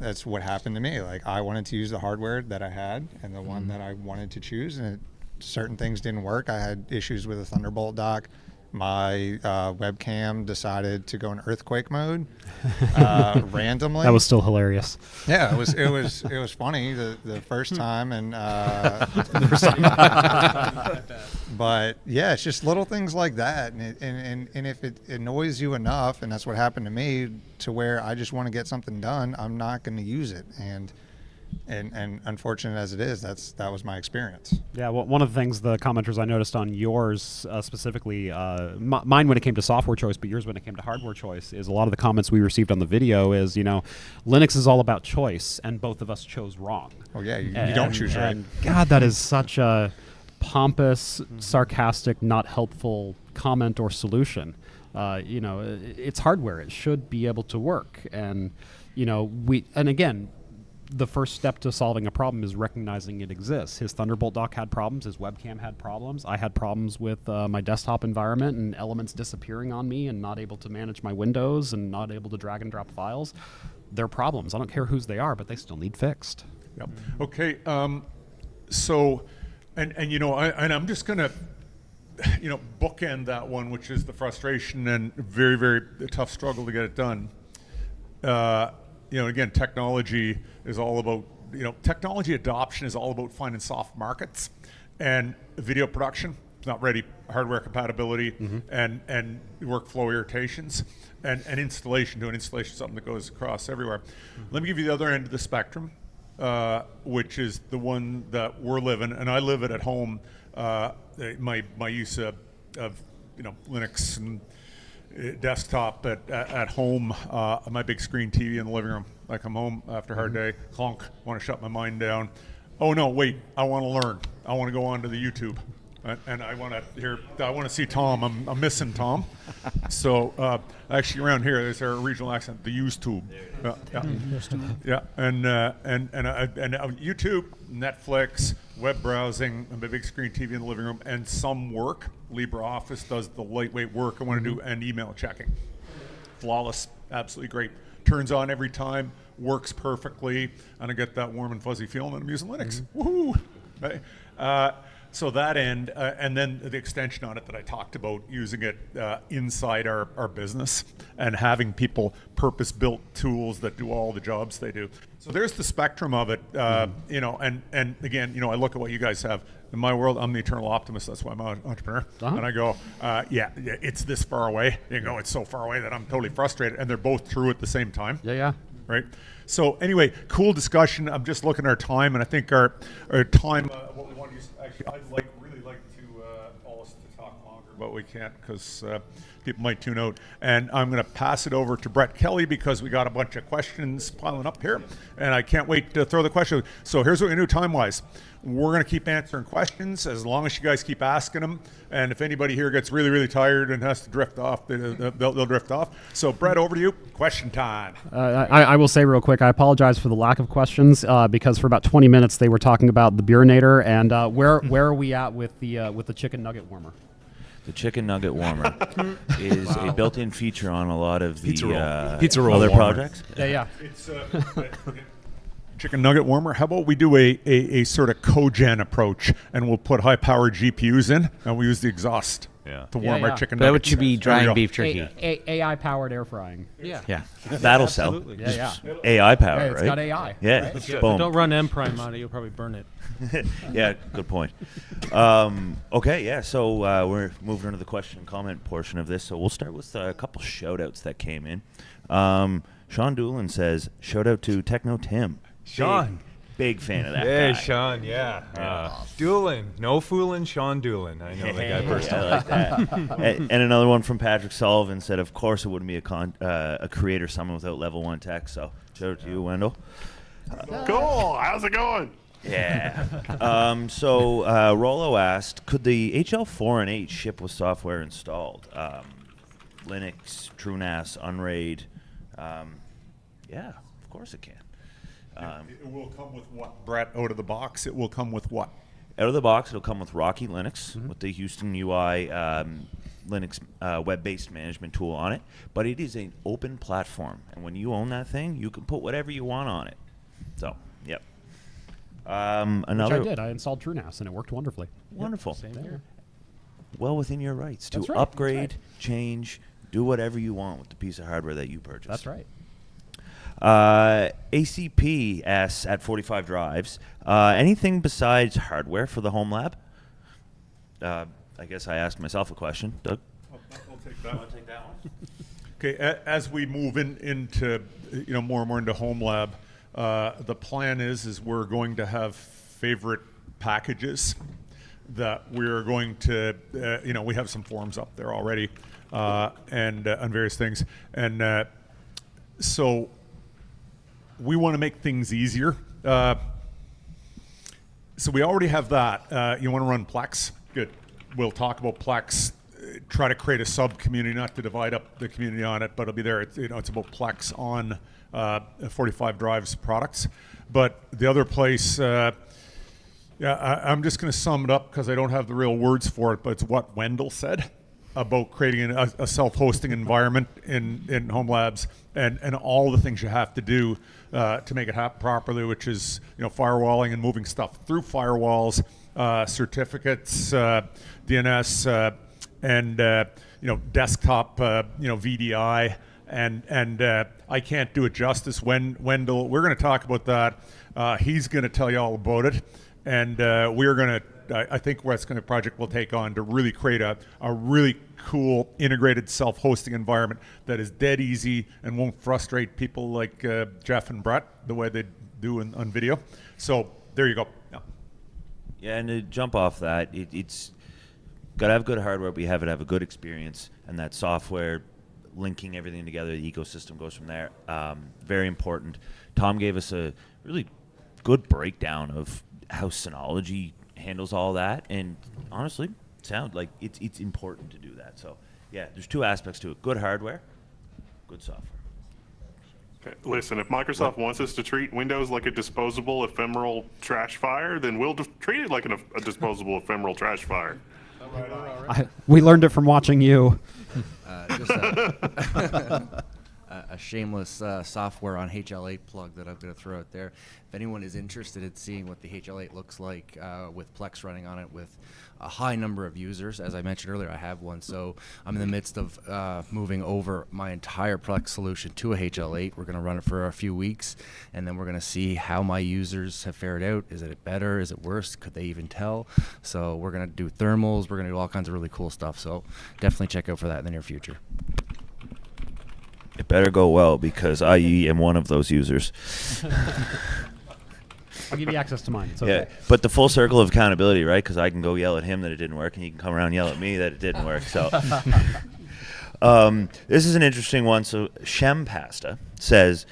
that's what happened to me. I wanted to use the hardware that I had and the one that I wanted to choose, and certain things didn't work. I had issues with a Thunderbolt dock. my webcam decided to go in earthquake mode randomly. That was still hilarious. Yeah, it was funny the first time, and but yeah, it's just little things like that, and if it annoys you enough, and that's what happened to me, to where I just want to get something done, I'm not going to use it, and unfortunate as it is, that was my experience. Yeah, well, one of the things the commenters I noticed on yours specifically, mine when it came to software choice, but yours when it came to hardware choice, is a lot of the comments we received on the video is, Linux is all about choice, and both of us chose wrong. Oh yeah, you don't choose right. And God, that is such a pompous, sarcastic, not helpful comment or solution. It's hardware; it should be able to work, and again. The first step to solving a problem is recognizing it exists. His Thunderbolt dock had problems. His webcam had problems. I had problems with my desktop environment and elements disappearing on me and not able to manage my windows and not able to drag and drop files. They're problems. I don't care whose they are, but they still need fixed. Yep. Okay. So, and I'm just gonna, bookend that one, which is the frustration and very, very tough struggle to get it done. Again, technology is all about, technology adoption is all about finding soft markets, and video production is not ready, hardware compatibility, and workflow irritations, and installation, doing installation, something that goes across everywhere. Let me give you the other end of the spectrum, which is the one that we're living, and I live it at home. My use of Linux and desktop at home, my big screen TV in the living room. I come home after a hard day, clunk, want to shut my mind down. Oh no, wait, I want to learn. I want to go on to the YouTube. And I want to see Tom. I'm missing Tom. So actually around here, there's our regional accent, the YouTube. Yeah, and YouTube, Netflix, web browsing, and my big screen TV in the living room, and some work. LibreOffice does the lightweight work I want to do, and email checking. Flawless, absolutely great. Turns on every time, works perfectly, and I get that warm and fuzzy feeling that I'm using Linux. Woohoo! Right? So that end, and then the extension on it that I talked about, using it inside our business and having people purpose-built tools that do all the jobs they do. So there's the spectrum of it, and again, I look at what you guys have. In my world, I'm the eternal optimist. That's why I'm an entrepreneur. And I go, yeah, it's this far away. It's so far away that I'm totally frustrated. And they're both true at the same time. Yeah. Right? So anyway, cool discussion. I'm just looking at our time, and I think our time, what we want to use, actually, I'd really like to all us to talk longer, but we can't because people might tune out. And I'm going to pass it over to Brett Kelly because we got a bunch of questions piling up here, and I can't wait to throw the question. So here's what we do time-wise. We're going to keep answering questions as long as you guys keep asking them. And if anybody here gets really, really tired and has to drift off, they'll drift off. So, Brett, over to you. Question time. I will say real quick, I apologize for the lack of questions because for about 20 minutes they were talking about the Burinator and where are we at with the chicken nugget warmer? The chicken nugget warmer is a built-in feature on a lot of the pizza roll other warmer. projects. Yeah. It's chicken nugget warmer. How about we do a sort of cogen approach, and we'll put high-powered GPUs in, and we use the exhaust to warm our chicken That nuggets. would be drying beef jerky. AI-powered air frying. Yeah. That'll sell. Absolutely. Yeah. AI power, Hey, it's right? got AI. Yeah. Right? Boom. Don't run M Prime on it; you'll probably burn it. Yeah, good point. Okay, yeah, so we're moving into the question and comment portion of this. So we'll start with a couple shout-outs that came in. Sean Doolin says, shout out to Techno Tim. Sean. Big fan of that Hey, guy. Sean, yeah. Doolin. No fooling Sean Doolin. I know the guy personally. I like that. and another one from Patrick Sullivan said, of course it wouldn't be a creator summit without level 1 tech. So shout out to you, Wendell. Cool. How's it going? Yeah. So Rollo asked, could the HL4 and 8 ship with software installed? Linux, TrueNAS, Unraid. Yeah, of course it can. It will come with what, Brett, out of the box? It will come with what? Out of the box, it'll come with Rocky Linux, with the Houston UI Linux web-based management tool on it. But it is an open platform. And when you own that thing, you can put whatever you want on it. So, yep. Which I did. I installed TrueNAS, and it worked wonderfully. Wonderful. Same here. well within your rights to That's right, that's upgrade, right. change, do whatever you want with the piece of hardware that you purchase. That's right. ACP asks at 45 Drives, anything besides hardware for the home lab? I guess I asked myself a question. Doug? I'll take that. Want to take that one? Okay, as we move into more and more into home lab, the plan is we're going to have favorite packages that we're going to we have some forums up there already and on various things, and so we want to make things easier. So we already have that. You want to run Plex? Good. We'll talk about Plex. Try to create a sub community, not to divide up the community on it, but it'll be there. It's about Plex on 45 Drives products. But the other place, I'm just going to sum it up because I don't have the real words for it, but it's what Wendell said about creating a self-hosting environment in home labs and all the things you have to do to make it happen properly, which is firewalling and moving stuff through firewalls, certificates, DNS, and desktop, VDI, and I can't do it justice. Wendell, we're going to talk about that. He's going to tell you all about it, and we're going to. I think that's going to project we'll take on to really create a really cool integrated self-hosting environment that is dead easy and won't frustrate people like Jeff and Brett the way they do on video. So there you go. Yeah, and to jump off that, it's got to have good hardware, but you have to have a good experience, and that software linking everything together, the ecosystem goes from there. Very important. Tom gave us a really good breakdown of how Synology handles all that, and honestly, sound like it's important to do that. So yeah, there's two aspects to it: good hardware, good software. Okay, listen, if Microsoft wants us to treat Windows like a disposable ephemeral trash fire, then we'll treat it like a disposable ephemeral trash fire. We learned it from watching you. Just a shameless software on HL8 plug that I'm going to throw out there. If anyone is interested in seeing what the HL8 looks like with Plex running on it with a high number of users, as I mentioned earlier, I have one. So I'm in the midst of moving over my entire Plex solution to a HL8. We're going to run it for a few weeks, and then we're going to see how my users have fared out. Is it better? Is it worse? Could they even tell? So we're going to do thermals. We're going to do all kinds of really cool stuff. So definitely check out for that in the near future. It better go well because I am one of those users. I'll give you access to mine. It's okay. Yeah, but the full circle of accountability, right? Because I can go yell at him that it didn't work, and he can come around and yell at me that it didn't work. So this is an interesting one. So Shem Pasta says,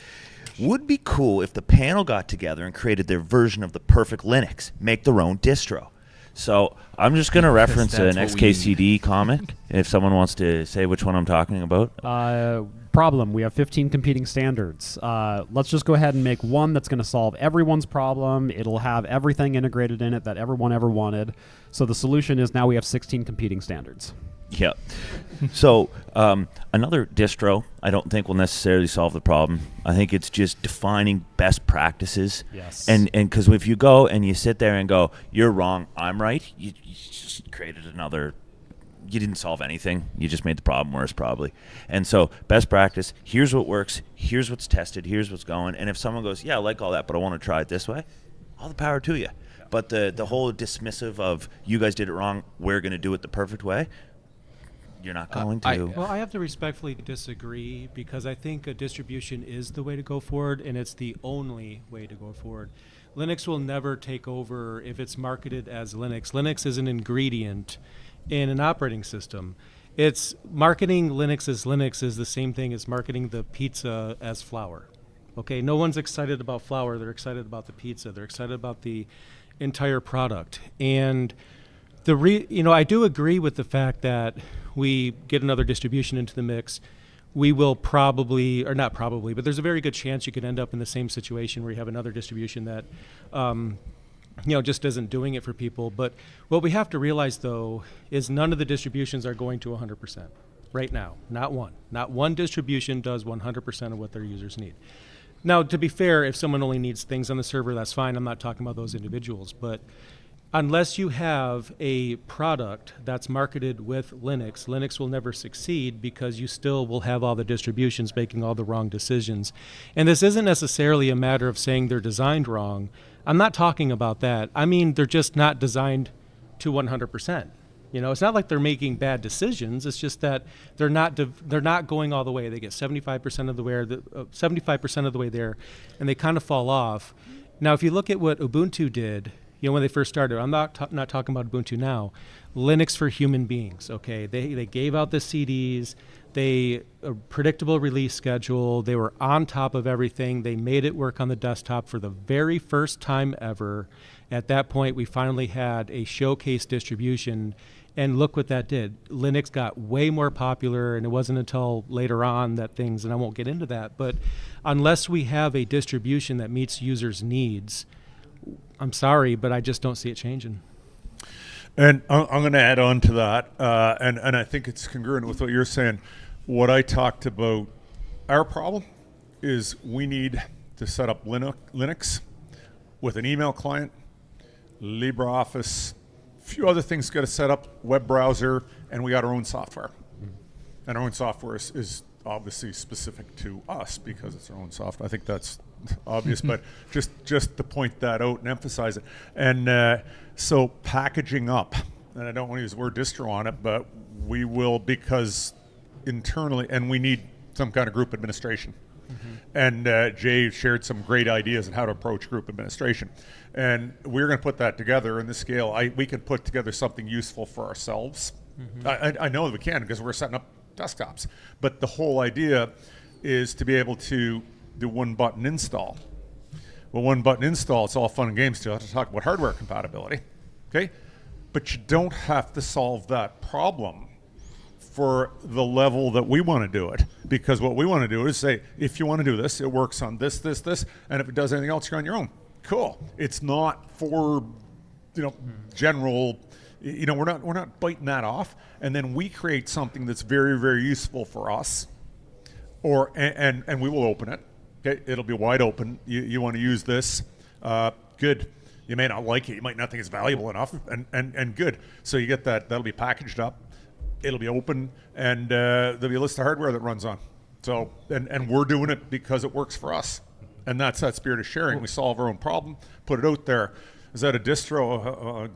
would be cool if the panel got together and created their version of the perfect Linux, make their own distro. So I'm just going to reference an XKCD comic if someone wants to say which one I'm talking about. Problem. We have 15 competing standards. Let's just go ahead and make one that's going to solve everyone's problem. It'll have everything integrated in it that everyone ever wanted. So the solution is now we have 16 competing standards. Yeah. So another distro I don't think will necessarily solve the problem. I think it's just defining best practices. Yes. And because if you go and you sit there and go, you're wrong, I'm right, you just created another. You didn't solve anything. You just made the problem worse, probably. And so best practice, here's what works, here's what's tested, here's what's going. And if someone goes, yeah, I like all that, but I want to try it this way, all the power to you. But the whole dismissive of, you guys did it wrong, we're going to do it the perfect way, you're not going to. Well, I have to respectfully disagree because I think a distribution is the way to go forward, and it's the only way to go forward. Linux will never take over if it's marketed as Linux. Linux is an ingredient in an operating system. It's marketing Linux as Linux is the same thing as marketing the pizza as flour. Okay, no one's excited about flour. They're excited about the pizza. They're excited about the entire product. And I do agree with the fact that we get another distribution into the mix. We will probably, or not probably, but there's a very good chance you could end up in the same situation where you have another distribution that just isn't doing it for people. But what we have to realize, though, is none of the distributions are going to 100% right now. Not one. Not one distribution does 100% of what their users need. Now, to be fair, if someone only needs things on the server, that's fine. I'm not talking about those individuals. But unless you have a product that's marketed with Linux, Linux will never succeed because you still will have all the distributions making all the wrong decisions. And this isn't necessarily a matter of saying they're designed wrong. I'm not talking about that. I mean, they're just not designed to 100%. You know, it's not like they're making bad decisions. It's just that they're not going all the way. They get 75% of the way, 75% of the way there, and they kind of fall off. Now, if you look at what Ubuntu did, you know, when they first started, I'm not talking about Ubuntu now. Linux for human beings. Okay, they gave out the CDs. A predictable release schedule. They were on top of everything. They made it work on the desktop for the very first time ever. At that point, we finally had a showcase distribution, and look what that did. Linux got way more popular, and it wasn't until later on that things, and I won't get into that, but unless we have a distribution that meets users' needs, I'm sorry, but I just don't see it changing. And I'm going to add on to that, and I think it's congruent with what you're saying. What I talked about, our problem is we need to set up Linux with an email client, LibreOffice, a few other things got to set up, web browser, and we got our own software. And our own software is obviously specific to us because it's our own software. I think that's obvious, but just to point that out and emphasize it. And so packaging up, and I don't want to use the word distro on it, but we will, because internally, and we need some kind of group administration. And Jay shared some great ideas on how to approach group administration. And we're going to put that together in the scale. We can put together something useful for ourselves. I know that we can because we're setting up desktops. But the whole idea is to be able to do one button install. Well, one button install, it's all fun and games to talk about hardware compatibility. Okay? But you don't have to solve that problem for the level that we want to do it, because what we want to do is say, if you want to do this, it works on this, and if it does anything else, you're on your own. Cool. It's not for, general. We're not biting that off, and then we create something that's very, very useful for us, and we will open it. Okay, it'll be wide open. You want to use this? Good. You may not like it. You might not think it's valuable enough, and good. So you get that. That'll be packaged up. It'll be open, and there'll be a list of hardware that runs on. So, and we're doing it because it works for us. And that's that spirit of sharing. We solve our own problem, put it out there. Is that a distro?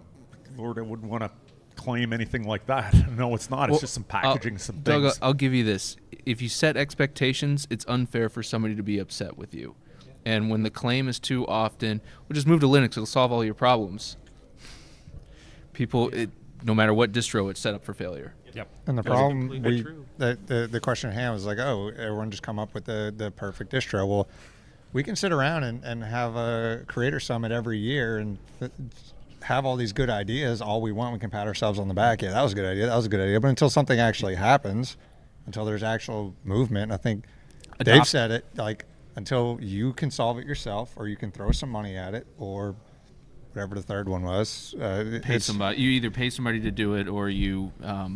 Lord, I wouldn't want to claim anything like that. No, it's not. It's just some packaging, some Doug, things. I'll give you this. If you set expectations, it's unfair for somebody to be upset with you. And when the claim is too often, well, just move to Linux. It'll solve all your problems. People, no matter what distro, it's set up for failure. Yep. And the problem, the question at hand was like, oh, everyone just come up with the perfect distro. Well, we can sit around and have a creator summit every year and have all these good ideas all we want. We can pat ourselves on the back. Yeah, that was a good idea. That was a good idea. But until something actually happens, until there's actual movement, I think Dave said it, like, until you can solve it yourself, or you can throw some money at it, or whatever the third one was. Pay somebody. You either pay somebody to do it, or you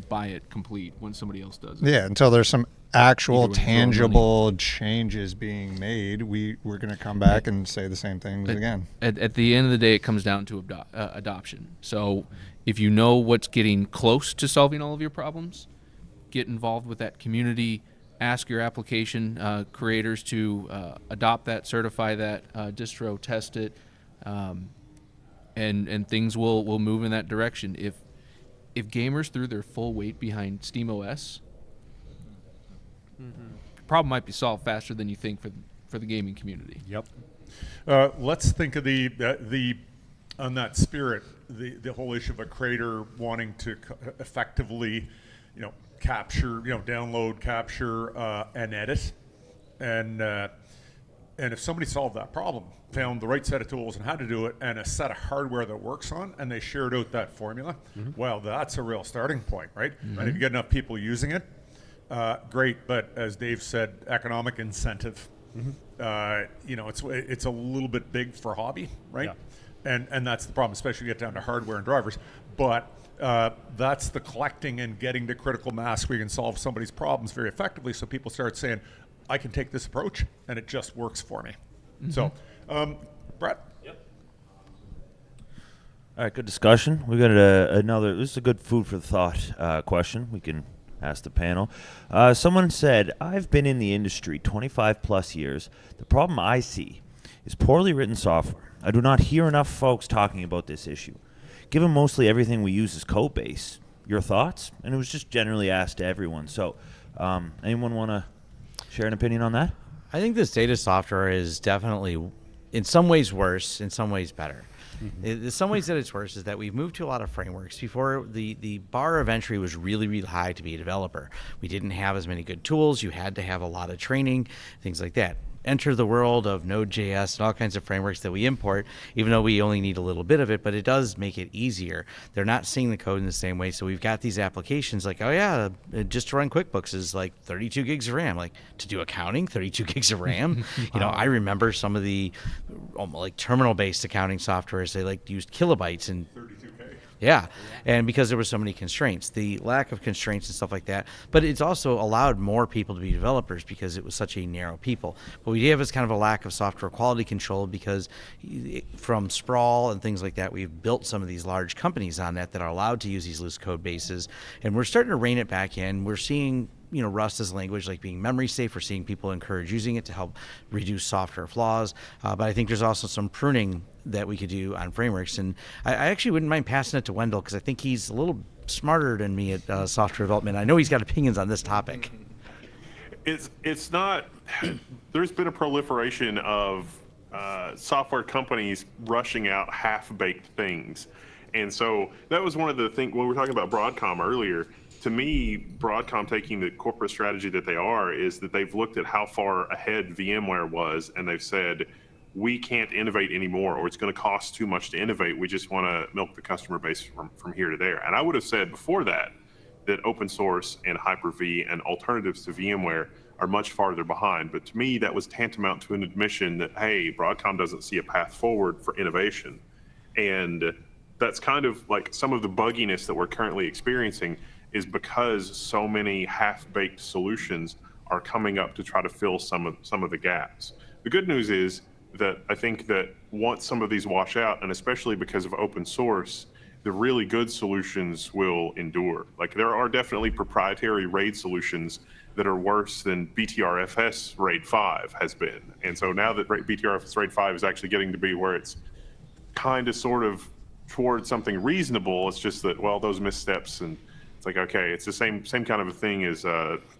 buy it complete when somebody else does it. Yeah, until there's some actual tangible changes being made, we're going to come back and say the same things again. At the end of the day, it comes down to adoption. So if you know what's getting close to solving all of your problems, get involved with that community. Ask your application creators to adopt that, certify that distro, test it, and things will move in that direction. If gamers threw their full weight behind SteamOS, the problem might be solved faster than you think for the gaming community. Yep. Let's think of the on that spirit, the whole issue of a creator wanting to effectively, capture, download, capture, and edit, and if somebody solved that problem, found the right set of tools and how to do it, and a set of hardware that works on, and they shared out that formula, well, that's a real starting point, right? And if you get enough people using it, great. But as Dave said, economic incentive. It's a little bit big for hobby, right? Yeah. And that's the problem, especially when you get down to hardware and drivers. But that's the collecting and getting to critical mass where you can solve somebody's problems very effectively. So people start saying, I can take this approach and it just works for me. So, Brett? All right, good discussion. We got another. This is a good food for thought question. We can ask the panel. Someone said, "I've been in the industry 25 plus years. The problem I see is poorly written software. I do not hear enough folks talking about this issue. Given mostly everything we use is code base, your thoughts?" And it was just generally asked to everyone. So, anyone want to share an opinion on that? I think this data software is definitely, in some ways, worse, in some ways, better. In some ways that it's worse is that we've moved to a lot of frameworks. Before, the bar of entry was really, really high to be a developer. We didn't have as many good tools. You had to have a lot of training, things like that. Enter the world of Node.js and all kinds of frameworks that we import, even though we only need a little bit of it, but it does make it easier. They're not seeing the code in the same way, so we've got these applications like, oh yeah, just to run QuickBooks is like 32 gigs of RAM. Like, to do accounting, 32 gigs of RAM? You know, I remember some of the like terminal-based accounting softwares, they like used kilobytes and 32K. Yeah, and because there were so many constraints, the lack of constraints and stuff like that. But it's also allowed more people to be developers because it was such a narrow people. What we have is kind of a lack of software quality control because from sprawl and things like that, we've built some of these large companies on that are allowed to use these loose code bases, and we're starting to rein it back in. We're seeing Rust as a language like being memory safe. We're seeing people encourage using it to help reduce software flaws. But I think there's also some pruning that we could do on frameworks. And I actually wouldn't mind passing it to Wendell because I think he's a little smarter than me at software development. I know he's got opinions on this topic. It's not. There's been a proliferation of software companies rushing out half-baked things, and so that was one of the things when we were talking about Broadcom earlier. To me, Broadcom taking the corporate strategy that they are is that they've looked at how far ahead VMware was, and they've said, we can't innovate anymore, or it's going to cost too much to innovate. We just want to milk the customer base from here to there. And I would have said before that open source and Hyper-V and alternatives to VMware are much farther behind. But to me, that was tantamount to an admission that, hey, Broadcom doesn't see a path forward for innovation. And that's kind of like some of the bugginess that we're currently experiencing is because so many half-baked solutions are coming up to try to fill some of the gaps. The good news is that I think that once some of these wash out, and especially because of open source, the really good solutions will endure. Like, there are definitely proprietary RAID solutions that are worse than BTRFS RAID 5 has been. And so now that BTRFS RAID 5 is actually getting to be where it's kind of sort of towards something reasonable, it's just that, well, those missteps, and it's like, okay, it's the same kind of a thing as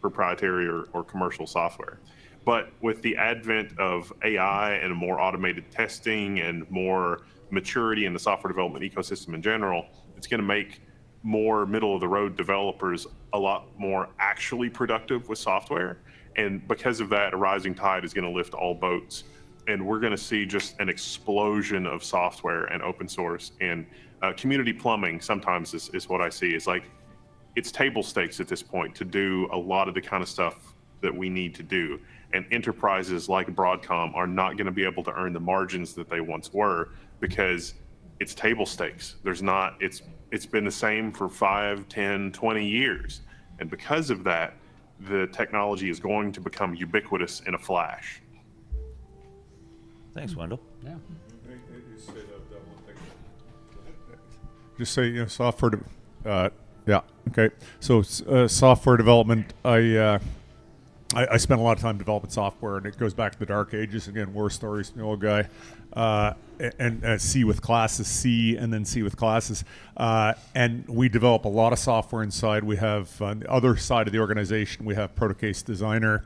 proprietary or commercial software. But with the advent of AI and more automated testing and more maturity in the software development ecosystem in general, it's going to make more middle-of-the-road developers a lot more actually productive with software. And because of that, a rising tide is going to lift all boats. And we're going to see just an explosion of software and open source. And community plumbing sometimes is what I see. Is like, it's table stakes at this point to do a lot of the kind of stuff that we need to do. And enterprises like Broadcom are not going to be able to earn the margins that they once were because it's table stakes. It's been the same for 5, 10, 20 years. And because of that, the technology is going to become ubiquitous in a flash. Thanks, Wendell. Yeah. Just say, software. Yeah. Okay. So software development. I spent a lot of time developing software, and it goes back to the dark ages. Again, war stories, the old guy, and C with classes, C, and then C with classes. And we develop a lot of software inside. We have on the other side of the organization, we have Protocase Designer,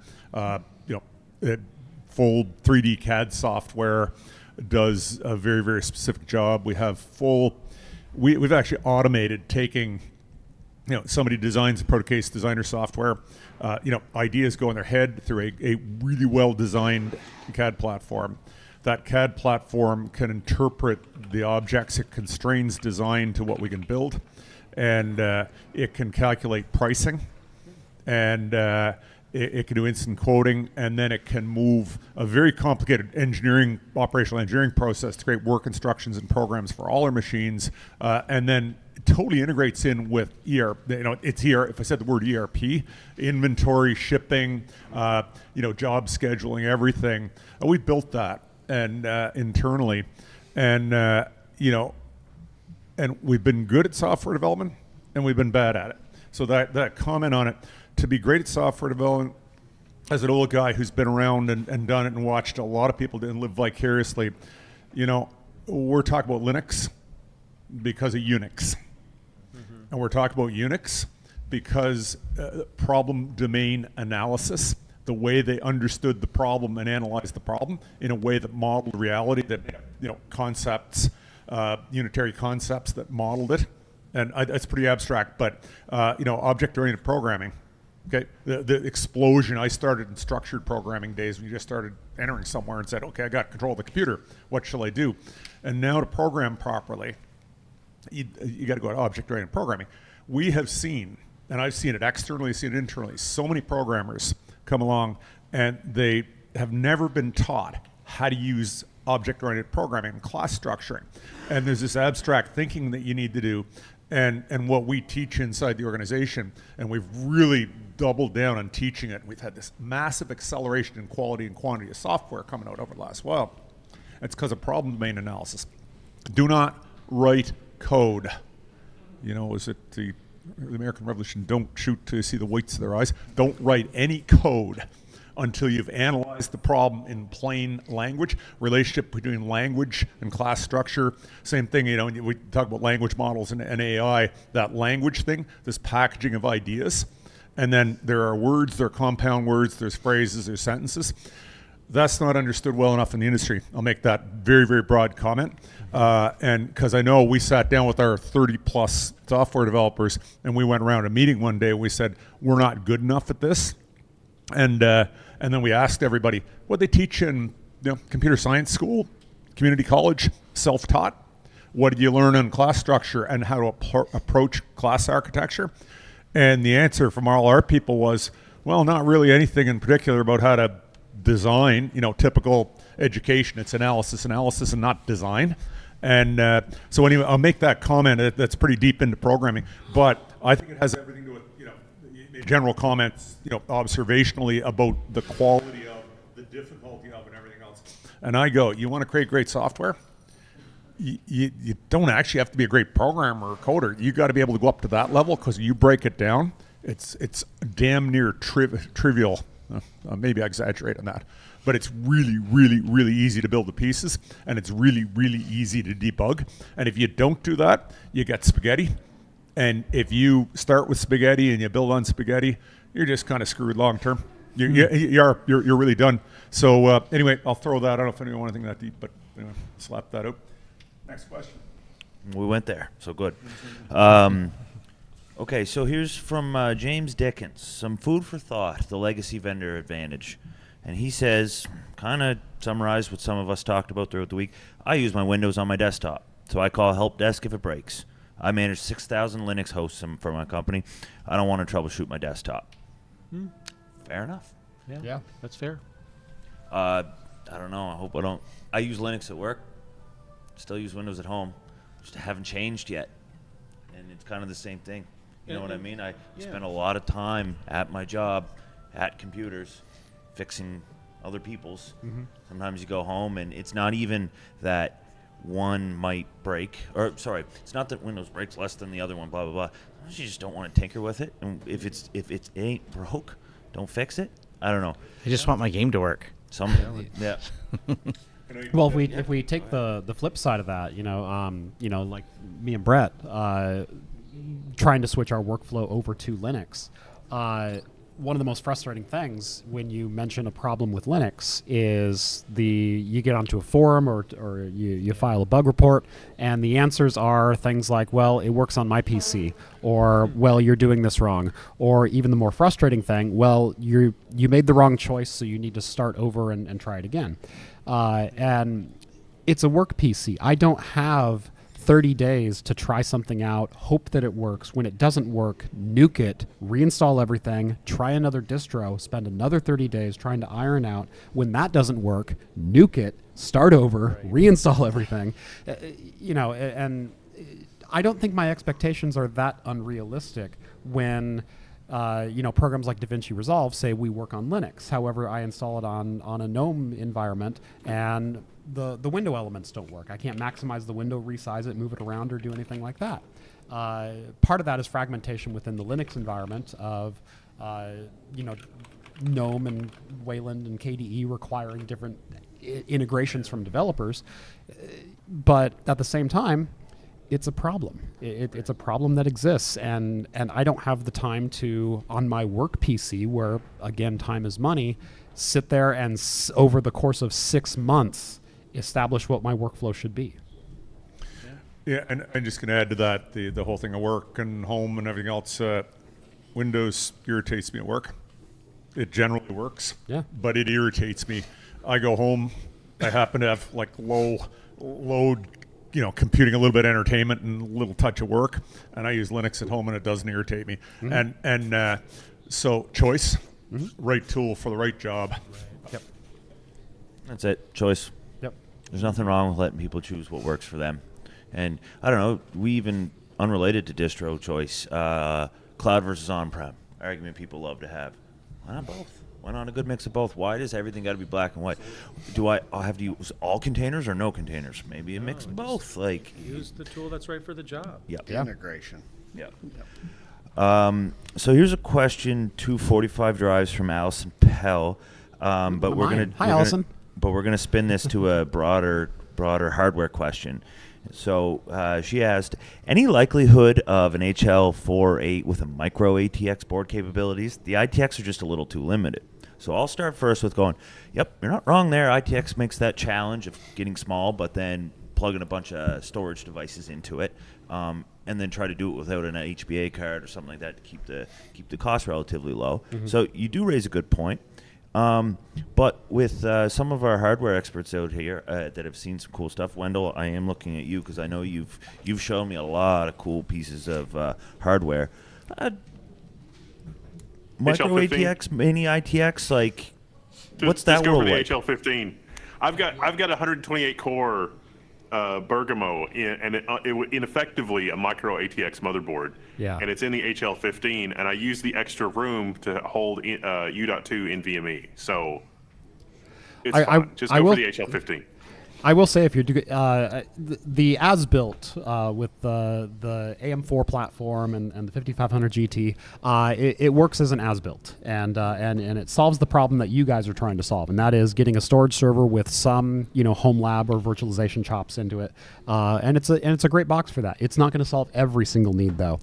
full 3D CAD software, does a very, very specific job. We have we've actually automated taking, somebody designs a Protocase Designer software. Ideas go in their head through a really well-designed CAD platform. That CAD platform can interpret the objects. It constrains design to what we can build, and it can calculate pricing, and it can do instant quoting, and then it can move a very complicated operational engineering process to create work instructions and programs for all our machines, and then totally integrates in with ERP. It's here. If I said the word ERP, inventory, shipping, job scheduling, everything. We built that and internally, and and we've been good at software development, and we've been bad at it. So that comment on it, to be great at software development, as an old guy who's been around and done it and watched a lot of people and live vicariously, we're talking about Linux because of Unix. And we're talking about Unix because problem domain analysis, the way they understood the problem and analyzed the problem in a way that modeled reality, that concepts, unitary concepts that modeled it. And it's pretty abstract, but object-oriented programming. Okay, the explosion. I started in structured programming days when you just started entering somewhere and said, okay, I got control of the computer. What shall I do? And now to program properly, you got to go to object-oriented programming. We have seen, and I've seen it externally, seen it internally, so many programmers come along and they have never been taught how to use object-oriented programming and class structuring. And there's this abstract thinking that you need to do. And what we teach inside the organization, and we've really doubled down on teaching it. We've had this massive acceleration in quality and quantity of software coming out over the last while. It's because of problem domain analysis. Do not write code. Is it the American Revolution? Don't shoot to see the whites of their eyes. Don't write any code until you've analyzed the problem in plain language. Relationship between language and class structure. Same thing, we talk about language models and AI, that language thing, this packaging of ideas. And then there are words, there are compound words, there's phrases, there's sentences. That's not understood well enough in the industry. I'll make that very, very broad comment. And because I know we sat down with our 30 plus software developers and we went around a meeting one day and we said, we're not good enough at this. And then we asked everybody, what they teach in computer science school, community college, self-taught? What did you learn in class structure and how to approach class architecture? And the answer from all our people was, well, not really anything in particular about how to design, typical education. It's analysis, and not design. And so anyway, I'll make that comment. That's pretty deep into programming, but I think it has everything to do with, general comments, observationally about the quality of, the difficulty of, and everything else. And I go, you want to create great software? You don't actually have to be a great programmer or coder. You got to be able to go up to that level, because you break it down, it's damn near trivial. Maybe I exaggerate on that, but it's really, really, really easy to build the pieces, and it's really, really easy to debug. And if you don't do that, you get spaghetti. And if you start with spaghetti and you build on spaghetti, you're just kind of screwed long term. You're really done. So anyway, I'll throw that. I don't know if anyone wants anything that deep, but anyway, slap that out. Next question. We went there, so good. Okay, so here's from James Dickens, some food for thought, the legacy vendor advantage. And he says, kind of summarized what some of us talked about throughout the week, I use my Windows on my desktop, so I call help desk if it breaks. I manage 6,000 Linux hosts for my company. I don't want to troubleshoot my desktop. Fair enough. Yeah, that's fair. I don't know. I hope I don't. I use Linux at work. Still use Windows at home. Just haven't changed yet. And it's kind of the same thing. You know what I mean? I spend a lot of time at my job, at computers, fixing other people's. Sometimes you go home and it's not even that one might break, or sorry, it's not that Windows breaks less than the other one, blah, blah, blah. You just don't want to tinker with it. And if it ain't broke, don't fix it. I don't know. I just want my game to work. Yeah. Well, if we take the flip side of that, like me and Brett, trying to switch our workflow over to Linux, one of the most frustrating things when you mention a problem with Linux is you get onto a forum or you file a bug report, and the answers are things like, well, it works on my PC, or, well, you're doing this wrong, or even the more frustrating thing, well, you made the wrong choice, so you need to start over and try it again. And it's a work PC. I don't have 30 days to try something out, hope that it works. When it doesn't work, nuke it, reinstall everything, try another distro, spend another 30 days trying to iron out. When that doesn't work, nuke it, start over, reinstall everything. And I don't think my expectations are that unrealistic when programs like DaVinci Resolve say we work on Linux. However, I install it on a GNOME environment, and the window elements don't work. I can't maximize the window, resize it, move it around, or do anything like that. Part of that is fragmentation within the Linux environment of, GNOME and Wayland and KDE requiring different integrations from developers. But at the same time, it's a problem. It's a problem that exists, and I don't have the time to, on my work PC, where, again, time is money, sit there and over the course of 6 months establish what my workflow should be. Yeah, and I'm just going to add to that, the whole thing of work and home and everything else. Windows irritates me at work. It generally works, but it irritates me. I go home, I happen to have like load, computing, a little bit of entertainment and a little touch of work, and I use Linux at home and it doesn't irritate me. And so choice, right tool for the right job. Yep. That's it, choice. Yep. There's nothing wrong with letting people choose what works for them. And I don't know, we even, unrelated to distro choice, cloud versus on-prem, argument people love to have. Why not both? Why not a good mix of both? Why does everything got to be black and white? Do I have to use all containers or no containers? Maybe a mix of both. Like, use the tool that's right for the job. Yep. Integration. Yep. So here's a question, 245 drives from Allison Pell. But we're gonna Hi, Allison. But we're gonna spin this to a broader hardware question. So she asked, any likelihood of an HL48 with a micro ATX board capabilities? The ITX are just a little too limited. So I'll start first with going, yep, you're not wrong there. ITX makes that challenge of getting small, but then plugging a bunch of storage devices into it, and then try to do it without an HBA card or something like that to keep the cost relatively low. So you do raise a good point. But with some of our hardware experts out here that have seen some cool stuff, Wendell, I am looking at you because I know you've shown me a lot of cool pieces of hardware. Micro ATX, mini ITX, like what's that go world for the like? HL15. I've got 128 core Bergamo ineffectively a micro ATX motherboard. Yeah. And it's in the HL15, and I use the extra room to hold U.2 NVMe. So it's fine. Just go for the HL15. I will say, if you're the as-built with the AM4 platform and the 5500 GT, it works as an as-built, and it solves the problem that you guys are trying to solve, and that is getting a storage server with some home lab or virtualization chops into it, and it's a great box for that. It's not going to solve every single need though.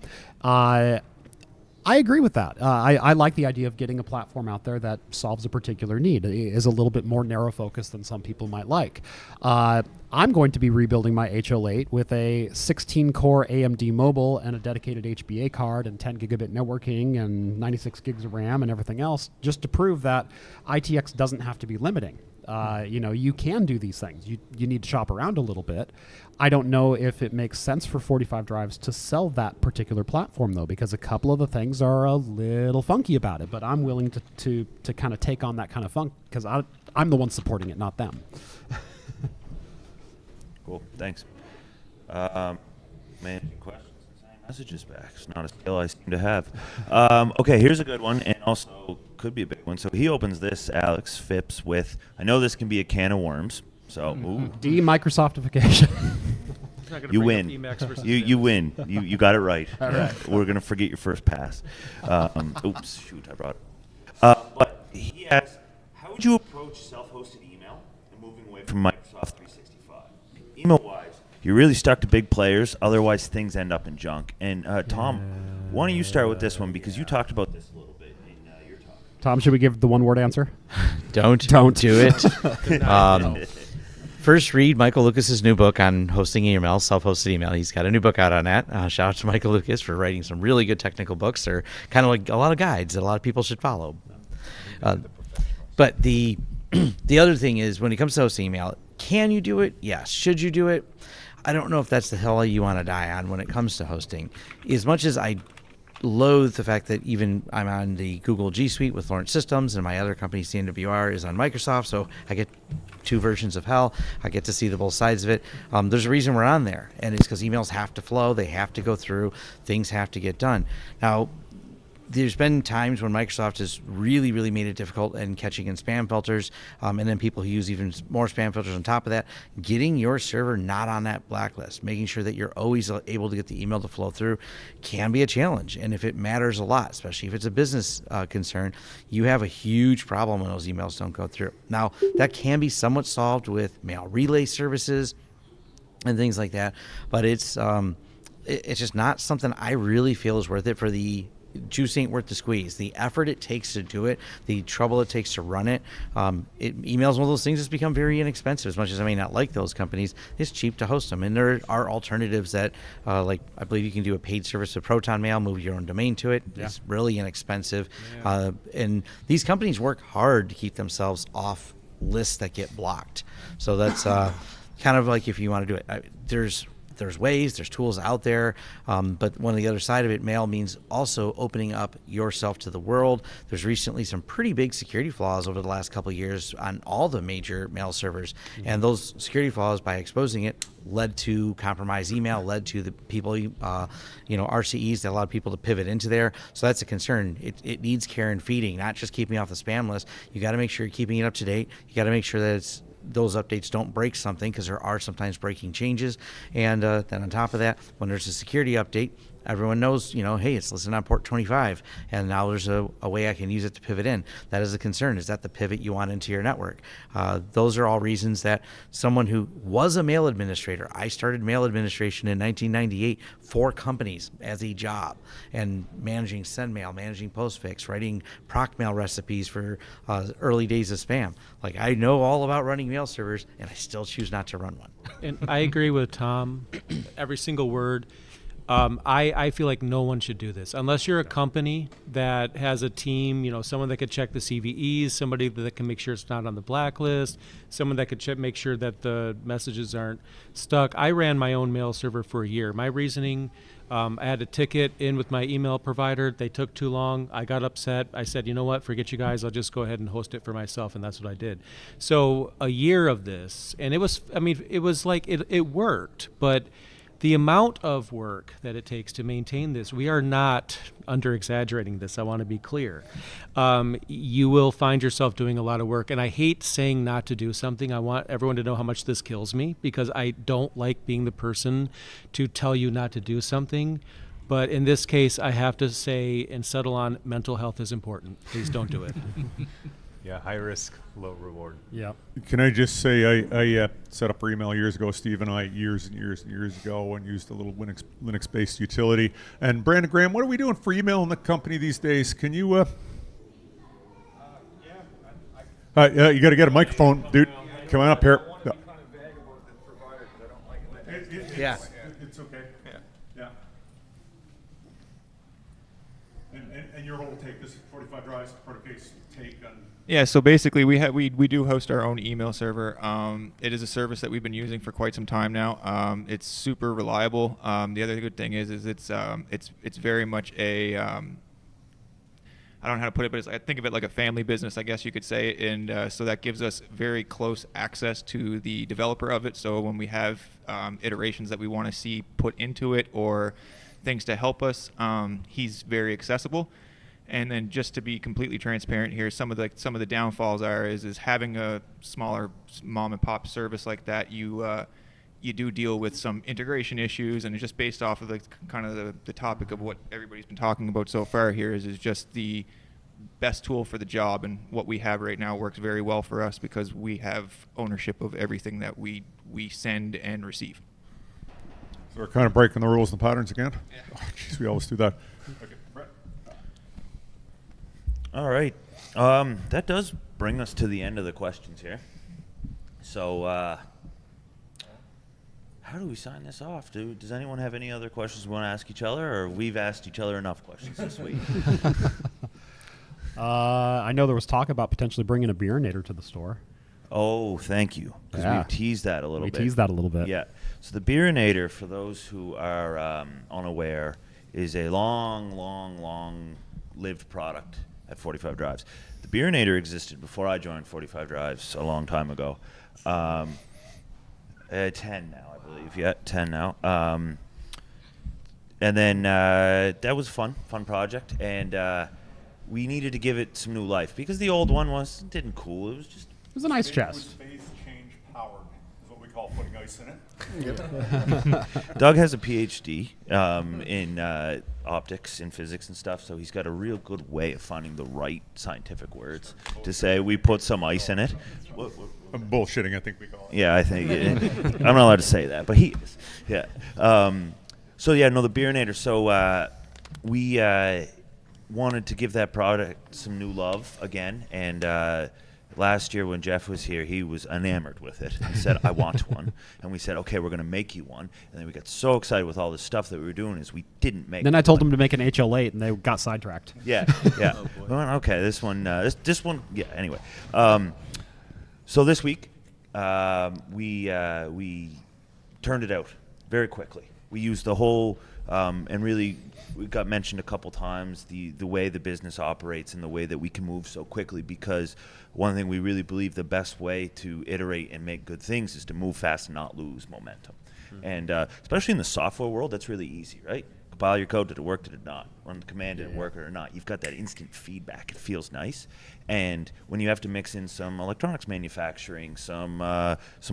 I agree with that. I like the idea of getting a platform out there that solves a particular need. It is a little bit more narrow focused than some people might like. I'm going to be rebuilding my HL8 with a 16-core AMD mobile and a dedicated HBA card and 10 gigabit networking and 96 gigs of RAM and everything else, just to prove that ITX doesn't have to be limiting. You can do these things. You need to shop around a little bit. I don't know if it makes sense for 45 drives to sell that particular platform though, because a couple of the things are a little funky about it. But I'm willing to kind of take on that kind of funk because I'm the one supporting it, not them. Cool, thanks. Man, questions? Messages back. It's not a skill I seem to have. Okay, here's a good one, and also could be a big one. So he opens this, Alex Phipps, with, I know this can be a can of worms, so Demicrosoftification. You win. You win. You got it right. All right. We're going to forget your first pass. Oops, shoot, I brought it. But he asked, how would you approach self-hosted email and moving away from Microsoft 365? Email-wise, you're really stuck to big players, otherwise things end up in junk. And Tom, why don't you start with this one, because you talked about this a little bit in your talk. Tom, should we give the one-word answer? Don't do it. First, read Michael Lucas's new book on hosting email, self-hosted email. He's got a new book out on that. Shout out to Michael Lucas for writing some really good technical books. They're kind of like a lot of guides that a lot of people should follow. But the other thing is, when it comes to hosting email, can you do it? Yes. Should you do it? I don't know if that's the hill you want to die on when it comes to hosting. As much as I loathe the fact that even I'm on the Google G Suite with Lawrence Systems, and my other company, CNWR, is on Microsoft, so I get two versions of hell. I get to see the both sides of it. There's a reason we're on there, and it's because emails have to flow. They have to go through. Things have to get done. Now, there's been times when Microsoft has really, really made it difficult in catching in spam filters, and then people who use even more spam filters on top of that. Getting your server not on that blacklist, making sure that you're always able to get the email to flow through, can be a challenge. And if it matters a lot, especially if it's a business concern, you have a huge problem when those emails don't go through. Now, that can be somewhat solved with mail relay services and things like that, but it's just not something I really feel is worth it. For the juice ain't worth the squeeze. The effort it takes to do it, the trouble it takes to run it. Email's one of those things that's become very inexpensive. As much as I may not like those companies, it's cheap to host them. And there are alternatives that, like I believe you can do a paid service with Proton Mail, move your own domain to it. Yeah. It's really inexpensive. Yeah. And these companies work hard to keep themselves off lists that get blocked. So that's kind of like if you want to do it. There's ways, there's tools out there, but one of the other side of it, mail means also opening up yourself to the world. There's recently some pretty big security flaws over the last couple of years on all the major mail servers, and those security flaws, by exposing it, led to compromised email, led to the people, RCEs that allowed people to pivot into there. So that's a concern. It needs care and feeding, not just keeping off the spam list. You got to make sure you're keeping it up to date. You got to make sure that those updates don't break something, because there are sometimes breaking changes. And then on top of that, when there's a security update, everyone knows, hey, it's listed on port 25, and now there's a way I can use it to pivot in. That is a concern. Is that the pivot you want into your network? Those are all reasons that someone who was a mail administrator, I started mail administration in 1998 for companies as a job, and managing send mail, managing postfix, writing proc mail recipes for early days of spam. Like, I know all about running mail servers, and I still choose not to run one. And I agree with Tom, every single word. I feel like no one should do this unless you're a company that has a team, someone that could check the CVEs, somebody that can make sure it's not on the blacklist, someone that could make sure that the messages aren't stuck. I ran my own mail server for a year. My reasoning, I had a ticket in with my email provider. They took too long. I got upset. I said, you know what, forget you guys. I'll just go ahead and host it for myself. And that's what I did. So a year of this, and it was like it worked, but the amount of work that it takes to maintain this, we are not under-exaggerating this. I want to be clear. You will find yourself doing a lot of work, and I hate saying not to do something. I want everyone to know how much this kills me, because I don't like being the person to tell you not to do something. But in this case, I have to say and settle on mental health is important. Please don't do it. Yeah, high risk, low reward. Yeah. Can I just say I set up our email years ago, Steve and I, years ago, and used a little Linux-based utility. And Brandon Graham, what are we doing for email in the company these days? Can you? You got to get a microphone, dude. Come on up here. Yeah. It's okay. Yeah. And your whole take, this 45 Drives, Protocase's take on. Yeah, so basically we do host our own email server. It is a service that we've been using for quite some time now. It's super reliable. The other good thing is it's very much a I don't know how to put it, but I think of it like a family business, I guess you could say, and so that gives us very close access to the developer of it. So when we have iterations that we want to see put into it or things to help us, he's very accessible. And then just to be completely transparent here, some of the downfalls is having a smaller mom and pop service like that. You do deal with some integration issues, and it's just based off of the topic of what everybody's been talking about so far here is just the best tool for the job, and what we have right now works very well for us because we have ownership of everything that we send and receive. So we're kind of breaking the rules and the patterns again. Yeah. Oh, geez, we always do that. Okay. All right. That does bring us to the end of the questions here. So how do we sign this off? Does anyone have any other questions we want to ask each other, or we've asked each other enough questions this week? I know there was talk about potentially bringing a beerinator to the store. Oh, thank you. Because we teased that a little bit. We teased that a little bit. Yeah. So the beerinator, for those who are unaware, is a long-lived product at 45 Drives. The beerinator existed before I joined 45 Drives a long time ago. 10 now, I believe. Yeah, 10 now. And then that was fun project, and we needed to give it some new life because the old one didn't cool. It was just It was a nice chest. Space change powered is what we call putting ice in it. Doug has a PhD in optics and physics and stuff, so he's got a real good way of finding the right scientific words to say we put some ice in it. I'm bullshitting, I think we call it. Yeah, I think I'm not allowed to say that, but he is. Yeah. So yeah, no, the Beerinator. So we wanted to give that product some new love again, and last year when Jeff was here, he was enamored with it. He said, I want one. And we said, okay, we're going to make you one. And then we got so excited with all the stuff that we were doing is we didn't make Then I told them to make an HL8, and they got sidetracked. Yeah, yeah. We went, okay, this one, this one, yeah, anyway. So this week, we turned it out very quickly. We used the whole, and really, we got mentioned a couple times, the way the business operates and the way that we can move so quickly, because one thing we really believe the best way to iterate and make good things is to move fast and not lose momentum. And especially in the software world, that's really easy, right? Compile your code, did it work, did it not? Run the command, did it work or not? You've got that instant feedback. It feels nice. And when you have to mix in some electronics manufacturing, some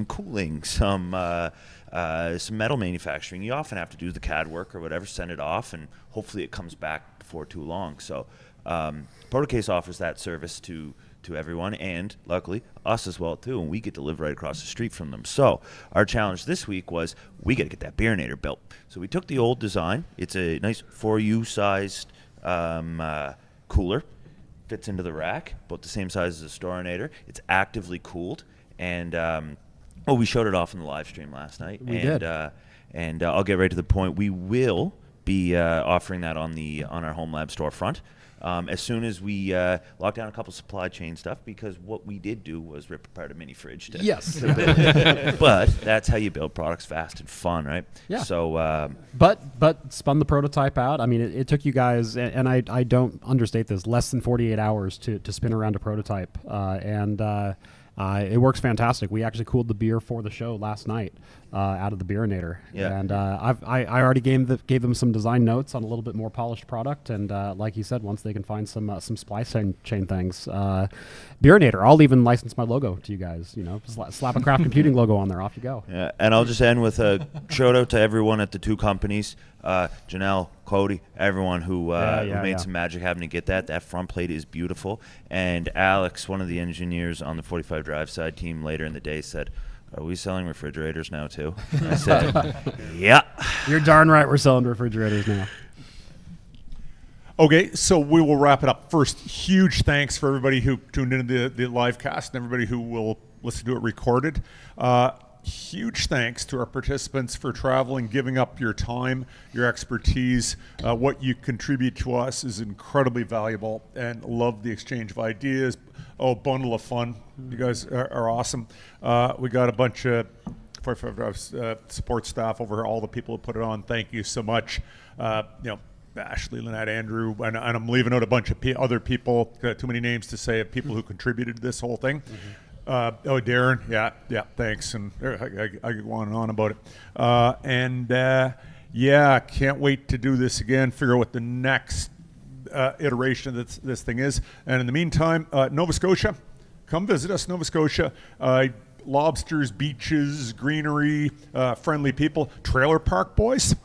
cooling, some metal manufacturing, you often have to do the CAD work or whatever, send it off, and hopefully it comes back before too long. So Protocase offers that service to everyone, and luckily us as well too, and we get to live right across the street from them. So our challenge this week was we got to get that Beerinator built. So we took the old design. It's a nice 4U sized cooler, fits into the rack, about the same size as a Storinator. It's actively cooled, and we showed it off in the live stream last night. We did. And I'll get right to the point. We will be offering that on our Home Lab storefront. As soon as we lock down a couple supply chain stuff, because what we did do was rip apart a mini fridge. Yes. But that's how you build products fast and fun, right? Yeah. So, but spun the prototype out. I mean, it took you guys, and I don't understate this, less than 48 hours to spin around a prototype, and it works fantastic. We actually cooled the beer for the show last night out of the Beerinator. Yeah. And I already gave them some design notes on a little bit more polished product. And like you said, once they can find some splice chain things, Beerinator, I'll even license my logo to you guys. You know, slap a Craft Computing logo on there. Off you go. Yeah, and I'll just end with a shout out to everyone at the two companies, Janelle, Cody, everyone who made some magic having to get that. That front plate is beautiful. And Alex, one of the engineers on the 45Drive side team later in the day, said, are we selling refrigerators now too? I said, yeah. You're darn right we're selling refrigerators now. Okay, so we will wrap it up. First, huge thanks for everybody who tuned into the live cast and everybody who will listen to it recorded. Huge thanks to our participants for traveling, giving up your time, your expertise. What you contribute to us is incredibly valuable, and love the exchange of ideas. Oh, bundle of fun. You guys are awesome. We got a bunch of 45Drives support staff over here, all the people who put it on. Thank you so much. Ashley, Lynette, Andrew, and I'm leaving out a bunch of other people, too many names to say, of people who contributed to this whole thing. Darren, yeah, thanks, and I could go on and on about it. Can't wait to do this again, figure out what the next iteration of this thing is. And in the meantime, Nova Scotia, come visit us, Nova Scotia. Lobsters, beaches, greenery, friendly people, trailer park boys.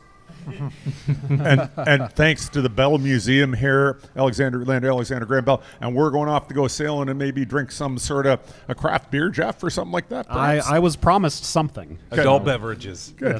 and thanks to the Bell Museum here, Alexander Graham Bell, and we're going off to go sailing and maybe drink some sort of a craft beer, Jeff, or something like that. I was promised something. Adult beverages. Good.